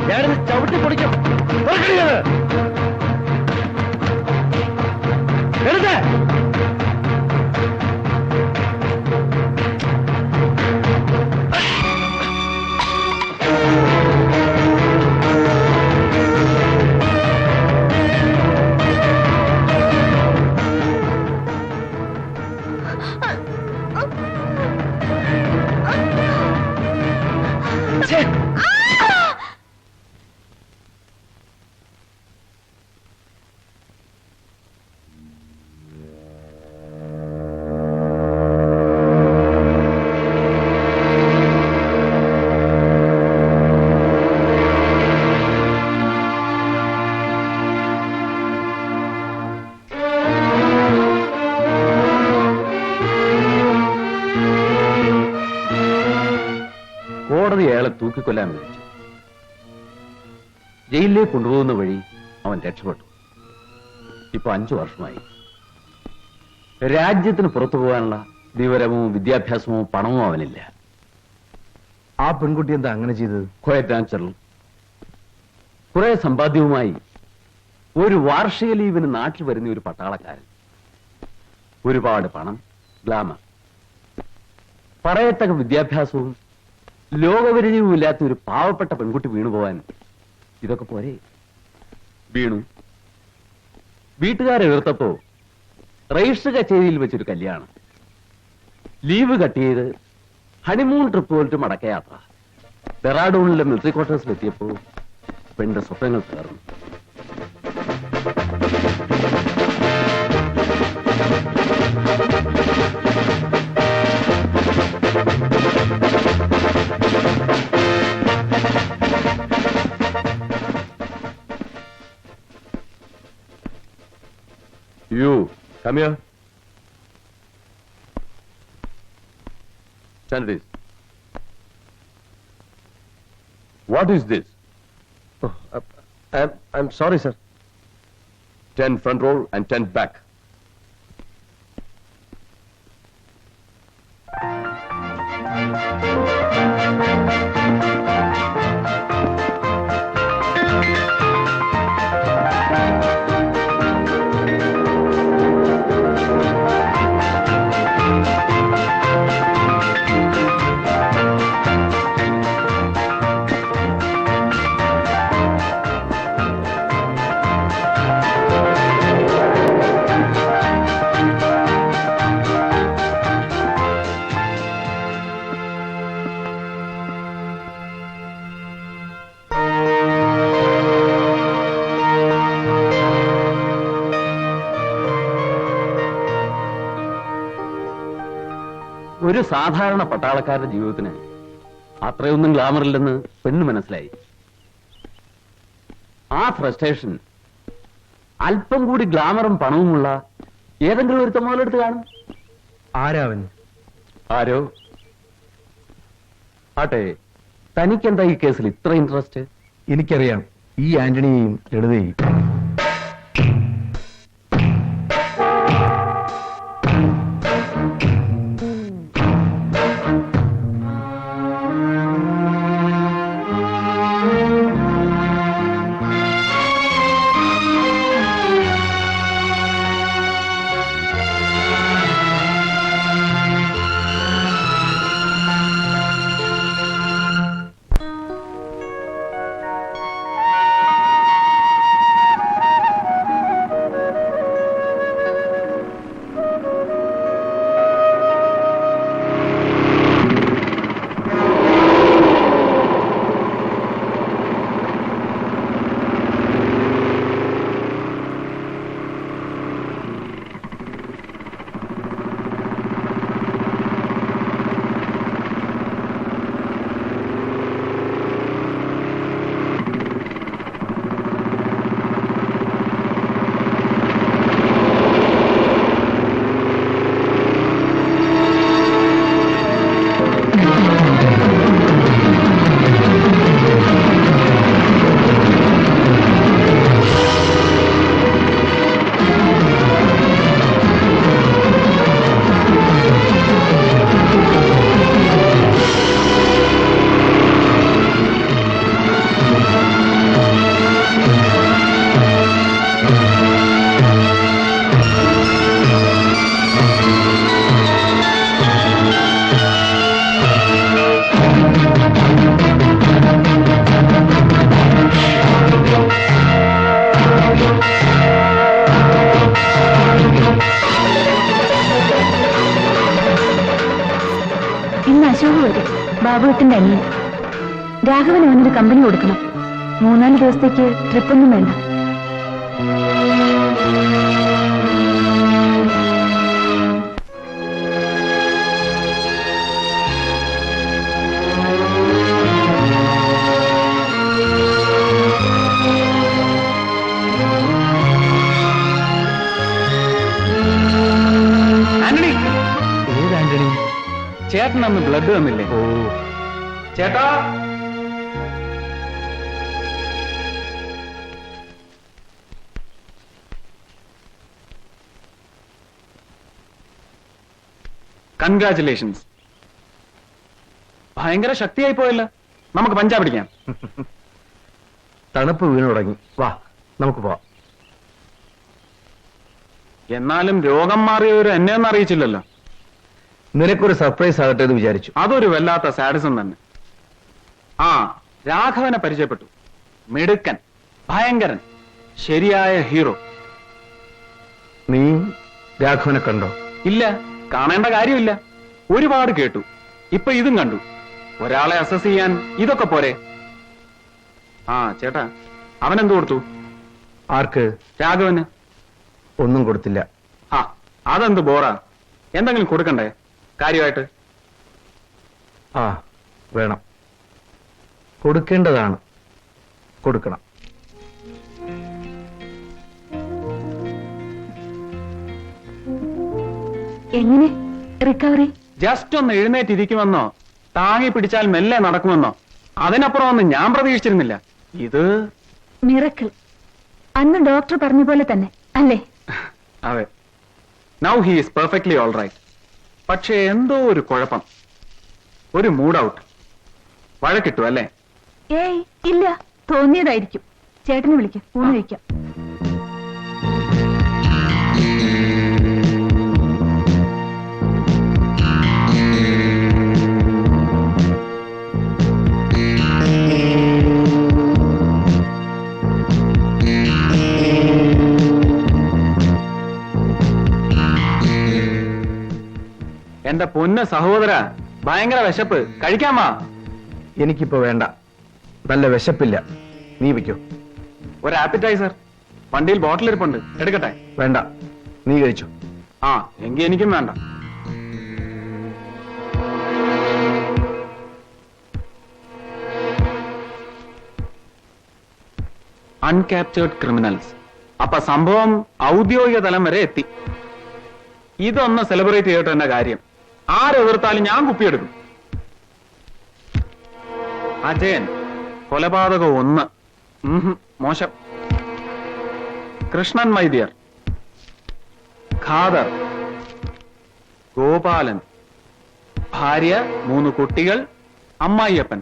ഞാനിത് ചവിട്ടി പൊടിക്കും. കോടതി അയാളെ തൂക്കിക്കൊല്ലാൻ വിളിച്ചു. ജയിലിലേക്ക് കൊണ്ടുപോകുന്ന വഴി അവൻ രക്ഷപ്പെട്ടു. ഇപ്പൊ 5 വർഷമായി. രാജ്യത്തിന് പുറത്തു പോകാനുള്ള വിവരമോ വിദ്യാഭ്യാസമോ പണമോ അവനില്ല. ആ പെൺകുട്ടി എന്താ അങ്ങനെ ചെയ്തത്? Quiet natural. കുറെ സമ്പാദ്യവുമായി ഒരു വാർഷിക ലീവിന് നാട്ടിൽ വരുന്ന ഒരു പട്ടാളക്കാരൻ, ഒരുപാട് പണം, ഗ്ലാമർ, പറയത്തക്ക വിദ്യാഭ്യാസവും ലോകപരിചയവും ഇല്ലാത്ത ഒരു പാവപ്പെട്ട പെൺകുട്ടി വീണുപോകാൻ ഇതൊക്കെ പോരെ? വീണു. വീട്ടുകാരെ എതിർത്തപ്പോ രജിസ്റ്റർ കച്ചേരിയിൽ വെച്ചൊരു കല്യാണം, ലീവ് കട്ട് ചെയ്ത് ഹണിമൂൺ ട്രിപ്പ് പോയിട്ട് മടക്കയാത്ര. ഡെറാഡൂണിലെ മിലിറ്ററി ക്വാർട്ടേഴ്സിലെത്തിയപ്പോ പെണ്ണിന്റെ സ്വപ്നങ്ങൾ തകർന്നു. You, come here. Stand this. What is this? Oh, I'm sorry, sir. 10 front row and 10 back. ഒരു സാധാരണ പട്ടാളക്കാരുടെ ജീവിതത്തിന് അത്രയൊന്നും ഗ്ലാമറില്ലെന്ന് പെണ്ണ് മനസ്സിലായി. ആ ഫ്രസ്ട്രേഷൻ അല്പം കൂടി ഗ്ലാമറും പണവുമുള്ള ഏതെങ്കിലും ഒരുത്ത മുതലെടുത്ത് കാണും. ആരാവൻ? ആരോ ആട്ടെ, തനിക്കെന്താ ഈ കേസിൽ ഇത്ര ഇൻട്രസ്റ്റ്? എനിക്കറിയാം ഈ ആന്റണിയെയും ലളിതയെയും. ബാബുവേട്ടന്റെ അനിയൻ രാഘവൻ അവനൊരു കമ്പനി കൊടുക്കണം. 3-4 ദിവസത്തേക്ക് ട്രിപ്പൊന്നും വേണ്ട. ചേട്ടൻ അന്ന് ബ്ലഡ് തന്നില്ലേ? ഓ, ചേട്ടാ കൺഗ്രാറ്റുലേഷൻസ്. ഭയങ്കര ശക്തിയായി പോയല്ലോ. നമുക്ക് പഞ്ചാബ് പിടിക്കാം. തണുപ്പ് വീണു തുടങ്ങി. വാ നമുക്ക് പോവാം. എന്നാലും രോഗം മാറിയവർ എന്നെ ഒന്നും അറിയിച്ചില്ലല്ലോ. നിനക്കൊരു സർപ്രൈസ് ആകട്ടെ എന്ന് വിചാരിച്ചു. അതൊരു വല്ലാത്ത സാഡിസം തന്നെ. ആ, രാഘവനെ പരിചയപ്പെട്ടു. മിടുക്കൻ, ഭയങ്കരൻ, ശരിയായ ഹീറോ. നീ രാഘവനെ കണ്ടോ? ഇല്ല, കാണേണ്ട കാര്യമില്ല. ഒരുപാട് കേട്ടു. ഇപ്പൊ ഇതും കണ്ടു. ഒരാളെ അസസ് ചെയ്യാൻ ഇതൊക്കെ പോരെ? ആ ചേട്ടാ, അവനെന്ത് കൊടുത്തു? ആർക്ക്? രാഘവന്. ഒന്നും കൊടുത്തില്ല. ആ, അതെന്ത് ബോറാ. എന്തെങ്കിലും കൊടുക്കണ്ടേ കാര്യമായിട്ട്? ആ വേണം, കൊടുക്കേണ്ടതാണ്, കൊടുക്കണം. എങ്ങനെ റിക്കവറി? ജസ്റ്റ് ഒന്ന് എഴുന്നേറ്റിരിക്കുമെന്നോ താങ്ങി പിടിച്ചാൽ മെല്ലെ നടക്കുമെന്നോ അതിനപ്പുറം ഒന്നും ഞാൻ പ്രതീക്ഷിച്ചിരുന്നില്ല. ഇത് മിറക്കിൾ. അന്ന് ഡോക്ടർ പറഞ്ഞ പോലെ തന്നെ അല്ലേ? അതെ. Now he is perfectly all right. പക്ഷേ എന്തോ ഒരു കുഴപ്പം, ഒരു മൂഡ് ഔട്ട്. വഴക്കിട്ടു അല്ലേ? ഏയ് ഇല്ല, തോന്നിയതായിരിക്കും. ചേട്ടനെ വിളിക്കാം, ഊണ് കഴിക്കാം. എന്റെ പൊന്ന് സഹോദര, ഭയങ്കര വിശപ്പ്, കഴിക്കാമാ? എനിക്കിപ്പോ വേണ്ട, നല്ല വിശപ്പില്ല. നീ വയ്ക്കോ. ഒരു ആപ്പിറ്റൈസർ വണ്ടിയിൽ ബോട്ടിൽ ഇരിപ്പുണ്ട്, എടുക്കട്ടെ? വേണ്ട, നീ കഴിച്ചു. ആ, എങ്കിൽ എനിക്കും വേണ്ട. അൺകാപ്ചേർഡ് ക്രിമിനൽസ്. അപ്പൊ സംഭവം ഔദ്യോഗിക തലം വരെ എത്തി. ഇതൊന്ന് സെലിബ്രേറ്റ് ചെയ്തിട്ട് എന്റെ കാര്യം. ആരെതിർത്താലും ഞാൻ കുപ്പിയെടുക്കും. അജയൻ കൊലപാതകം 1. മോശം. കൃഷ്ണൻ വൈദ്യർ, ഖാദർ, ഗോപാലൻ, ഭാര്യ, 3 കുട്ടികൾ, അമ്മായിയപ്പൻ.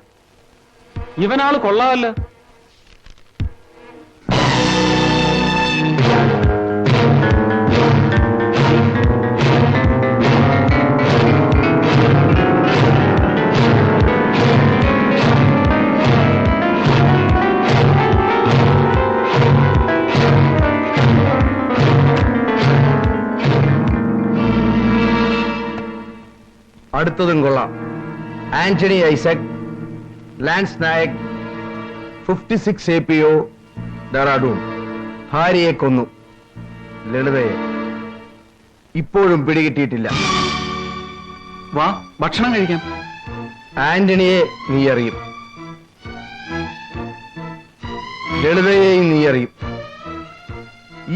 ഇവനാള് കൊള്ളാമല്ലോ. അടുത്തതും കൊള്ളാം. Antony Isaac, lance Nayak, 56 APO, Dehradun. ഭാര്യയെ കൊന്നു. ലളിതയെ ഇപ്പോഴും പിടികിട്ടിയിട്ടില്ല. വാ, ഭക്ഷണം കഴിക്കാം. ആന്റണിയെ നീ അറിയും, ലളിതയെയും നീ അറിയും.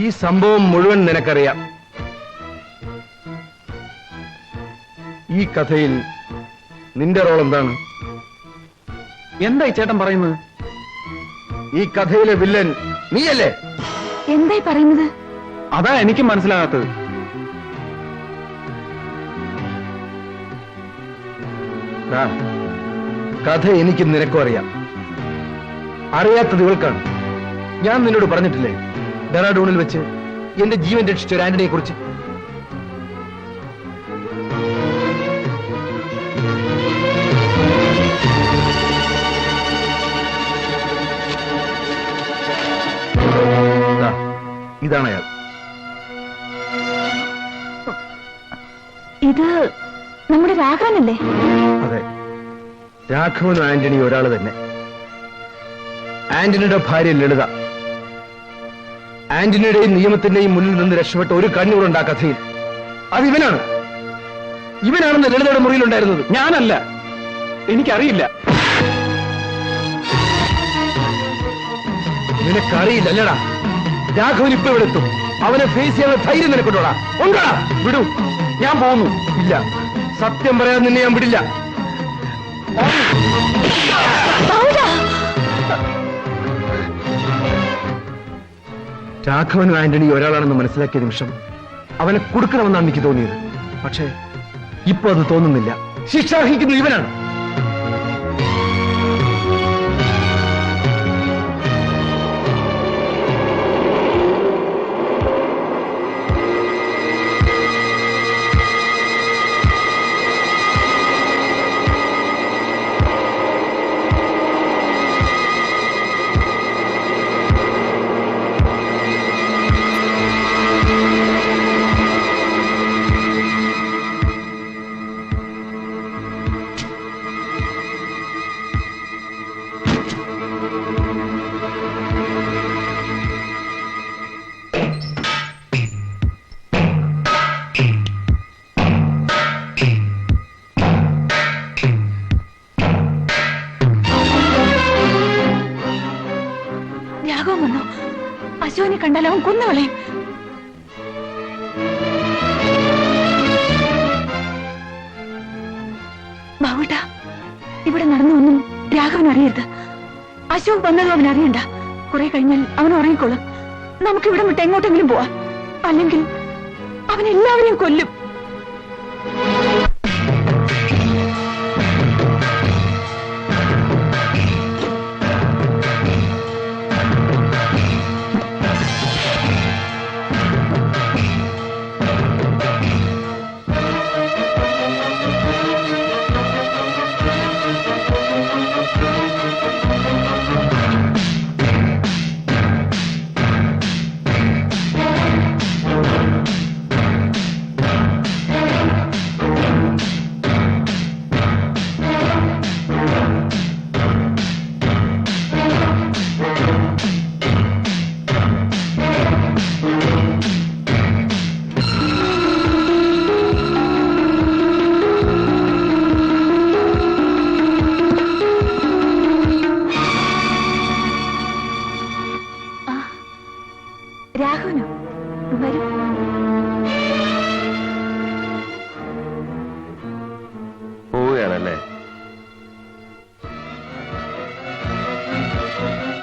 ഈ സംഭവം മുഴുവൻ നിനക്കറിയാം. ഈ കഥയിൽ നിന്റെ റോൾ എന്താണ്? എന്തായി ചേട്ടൻ പറയുന്നത്? ഈ കഥയിലെ വില്ലൻ നീയല്ലേ? എന്തായി പറയുന്നത്? അതാ എനിക്കും മനസ്സിലാകാത്തത്. കഥ എനിക്കും നിനക്കും അറിയാം. അറിയാത്തത് ഇവൾക്കാണ്. ഞാൻ നിന്നോട് പറഞ്ഞിട്ടില്ലേ ഡെറാഡൂണിൽ വെച്ച് എന്റെ ജീവൻ രക്ഷിച്ച ഒരു ആന്റണിയെ കുറിച്ച്? ഇതാണ് അയാൾ. ഇത് നമ്മുടെ രാഘവനല്ലേ? അതെ, രാഘവനും ആന്റണി ഒരാൾ തന്നെ. ആന്റണിയുടെ ഭാര്യ ലളിത. ആന്റണിയുടെയും നിയമത്തിന്റെയും മുന്നിൽ നിന്ന് രക്ഷപ്പെട്ട ഒരു കണ്ണൂറുണ്ട് ആ കഥയിൽ. അത് ഇവനാണ്. ഇവനാണെന്ന് ലളിതയുടെ മുറിയിലുണ്ടായിരുന്നത്. ഞാനല്ല, എനിക്കറിയില്ല. നിനക്കറിയില്ല അല്ലടാ. രാഘവൻ ഇപ്പൊ ഇവിടെ എത്തും. അവനെ ഫേസ് ചെയ്യാൻ ധൈര്യം നിനക്കൊണ്ടോടാ? ഉണ്ടോടാ? വിടൂ, ഞാൻ പോകുന്നു. ഇല്ല, സത്യം പറയാൻ നിന്നെ ഞാൻ വിടില്ല. രാഘവനും ആന്റണി ഒരാളാണെന്ന് മനസ്സിലാക്കിയ നിമിഷം അവനെ കൊടുക്കണമെന്നാണ് എനിക്ക് തോന്നിയത്. പക്ഷേ ഇപ്പൊ അത് തോന്നുന്നില്ല. ശിക്ഷ അർഹിക്കുന്നത് ഇവനാണ്. രാഘവൻ വന്നു. അശോകനെ കണ്ടാൽ അവൻ കൊന്നുകളയും. ബാബുട്ടാ, ഇവിടെ നടന്നൊന്നും രാഘവൻ അറിയരുത്. അശോക് വന്നതും അവൻ അറിയണ്ട. കുറെ കഴിഞ്ഞാൽ അവൻ ഉറങ്ങിക്കോളും. നമുക്ക് ഇവിടെ വിട്ട് എങ്ങോട്ടെങ്കിലും പോവാം. അല്ലെങ്കിൽ അവൻ എല്ലാവരെയും കൊല്ലും. രാഘവനോ? വരൂ. പോവുകയാണല്ലേ?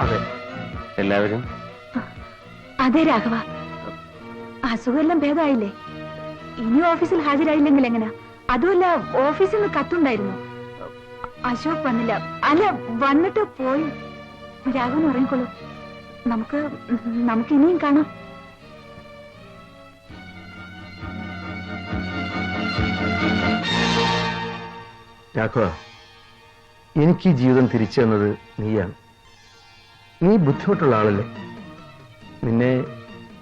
അതെ. എല്ലാവരും? അതെ രാഘവ, അസുഖമെല്ലാം ഭേദമായില്ലേ? ഇനി ഓഫീസിൽ ഹാജരായില്ലെങ്കിൽ എങ്ങനാ? അതുമല്ല, ഓഫീസിൽ നിന്ന് കത്തുണ്ടായിരുന്നു. അശോക് വന്നില്ല. അല്ല, വന്നിട്ട് പോയി. രാഘവൻ ഉറങ്ങിക്കോളൂ. നമുക്ക് ഇനിയും കാണാം. രാഘവ, എനിക്ക് ഈ ജീവിതം തിരിച്ചു തന്നത് നീയാണ്. നീ ബുദ്ധിമുട്ടുള്ള ആളല്ലേ? നിന്നെ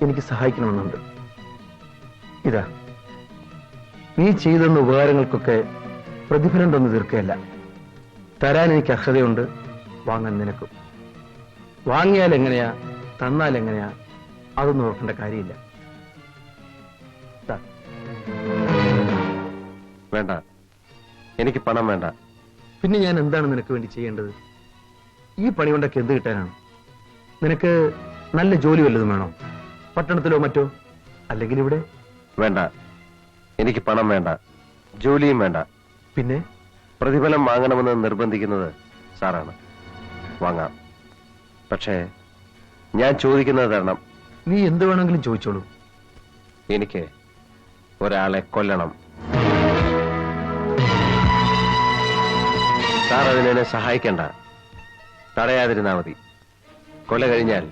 എനിക്ക് സഹായിക്കണമെന്നുണ്ട്. ഇതാ, നീ ചെയ്തെന്ന ഉപകാരങ്ങൾക്കൊക്കെ പ്രതിഫലം തന്നു തീർക്കുകയല്ല. തരാൻ എനിക്ക് അർഹതയുണ്ട്, വാങ്ങാൻ നിനക്കും. വാങ്ങിയാൽ എങ്ങനെയാ, തന്നാൽ എങ്ങനെയാ, അതൊന്നും ഓർക്കേണ്ട കാര്യമില്ല. വേണ്ട, എനിക്ക് പണം വേണ്ട. പിന്നെ ഞാൻ എന്താണ് നിനക്ക് വേണ്ടി ചെയ്യേണ്ടത്? ഈ പണി കൊണ്ടൊക്കെ എന്ത് കിട്ടാനാണ്? നിനക്ക് നല്ല ജോലി വല്ലതും വേണോ? പട്ടണത്തിലോ മറ്റോ? അല്ലെങ്കിൽ ഇവിടെ? വേണ്ട, എനിക്ക് പണം വേണ്ട, ജോലിയും വേണ്ട. പിന്നെ പ്രതിഫലം വാങ്ങണമെന്ന് നിർബന്ധിക്കുന്നത് സാറാണ്. വാങ്ങാം, പക്ഷേ ഞാൻ ചോദിക്കുന്നത് തരണം. നീ എന്ത് വേണമെങ്കിലും ചോദിച്ചോളൂ. എനിക്ക് ഒരാളെ കൊല്ലണം. സാർ അതിനെ സഹായിക്കണ്ട, തടയാതിരുന്നാ മതി. കൊല കഴിഞ്ഞാൽ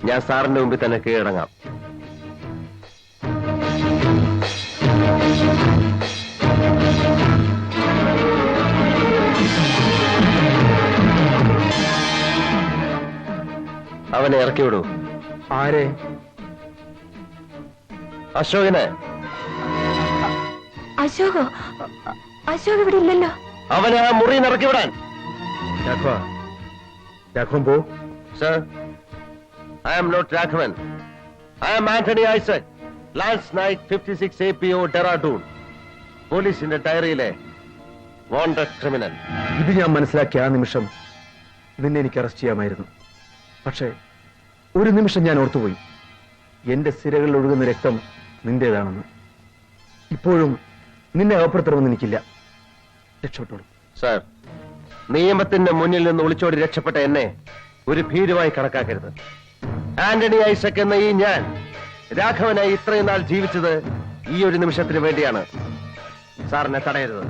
ഞാൻ സാറിന്റെ മുമ്പിൽ തന്നെ കീഴടങ്ങാം. അവനെ ഇറക്കി വിടൂ. ആരെ? അശോകനെ. അശോകോ? അശോക് ഇവിടെ ഇല്ലല്ലോ. അവനെ ആ മുറിയിൽ ഇറക്കി വിടാൻ. രാഘവൻ പോ. Sir, I am not Raghavan. I am Antony Isaac, lance naik 56 APO Dehradun. പോലീസിന്റെ ഡയറിയിലെ വാണ്ടഡ് ക്രിമിനൽ. ഇത് ഞാൻ മനസ്സിലാക്കിയ ആ നിമിഷം നിന്നെ എനിക്ക് അറസ്റ്റ് ചെയ്യാമായിരുന്നു. പക്ഷേ ഒരു നിമിഷം ഞാൻ ഓർത്തുപോയി, എന്റെ സിരകളിൽ ഒഴുകുന്ന രക്തം നിന്റേതാണെന്ന്. ഇപ്പോഴും നിന്നെ അകപ്പെടുത്തണമെന്ന് എനിക്കില്ല. രക്ഷപ്പെട്ടോളൂ. സർ, നിയമത്തിന്റെ മുന്നിൽ നിന്ന് ഒളിച്ചോടി രക്ഷപ്പെട്ട എന്നെ ഒരു ഭീരുവായി കണക്കാക്കരുത്. ആന്റണി ഐസക് എന്ന ഈ ഞാൻ രാഘവനായി ഇത്രയും നാൾ ജീവിച്ചത് ഈ ഒരു നിമിഷത്തിന് വേണ്ടിയാണ്. സാറിനെ തടയരുത്.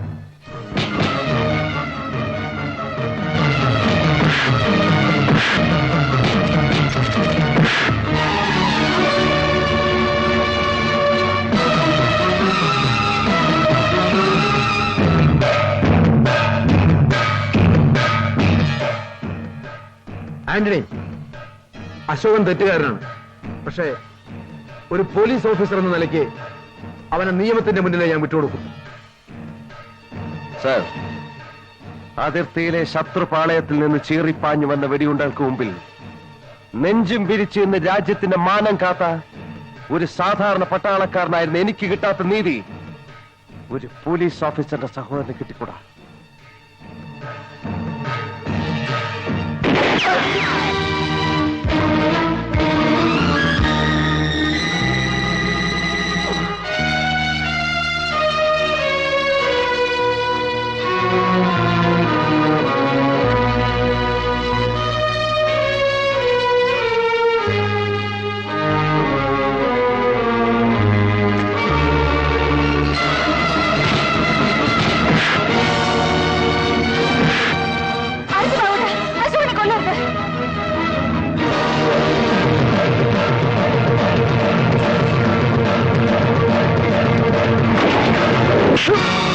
ആന്റണി, അശോകൻ തെറ്റുകാരനാണ്. പക്ഷേ ഒരു പോലീസ് ഓഫീസർ എന്ന നിലയ്ക്ക് അവനെ നിയമത്തിന്റെ മുന്നിലേ ഞാൻ വിട്ടുകൊടുക്കും. സർ, അതിർത്തിയിലെ ശത്രുപാളയത്തിൽ നിന്ന് ചീറിപ്പാഞ്ഞു വന്ന വെടിയുണ്ടകൾക്ക് മുമ്പിൽ നെഞ്ചും പിരിച്ച് ഇന്ന് രാജ്യത്തിന്റെ മാനം കാത്ത ഒരു സാധാരണ പട്ടാളക്കാരനായിരുന്നു എനിക്ക് കിട്ടാത്ത നീതി ഒരു പോലീസ് ഓഫീസറുടെ സഹോദരന് കിട്ടിക്കൂടാ. അശോകനെ കൊല്ലരുത്. Shoot!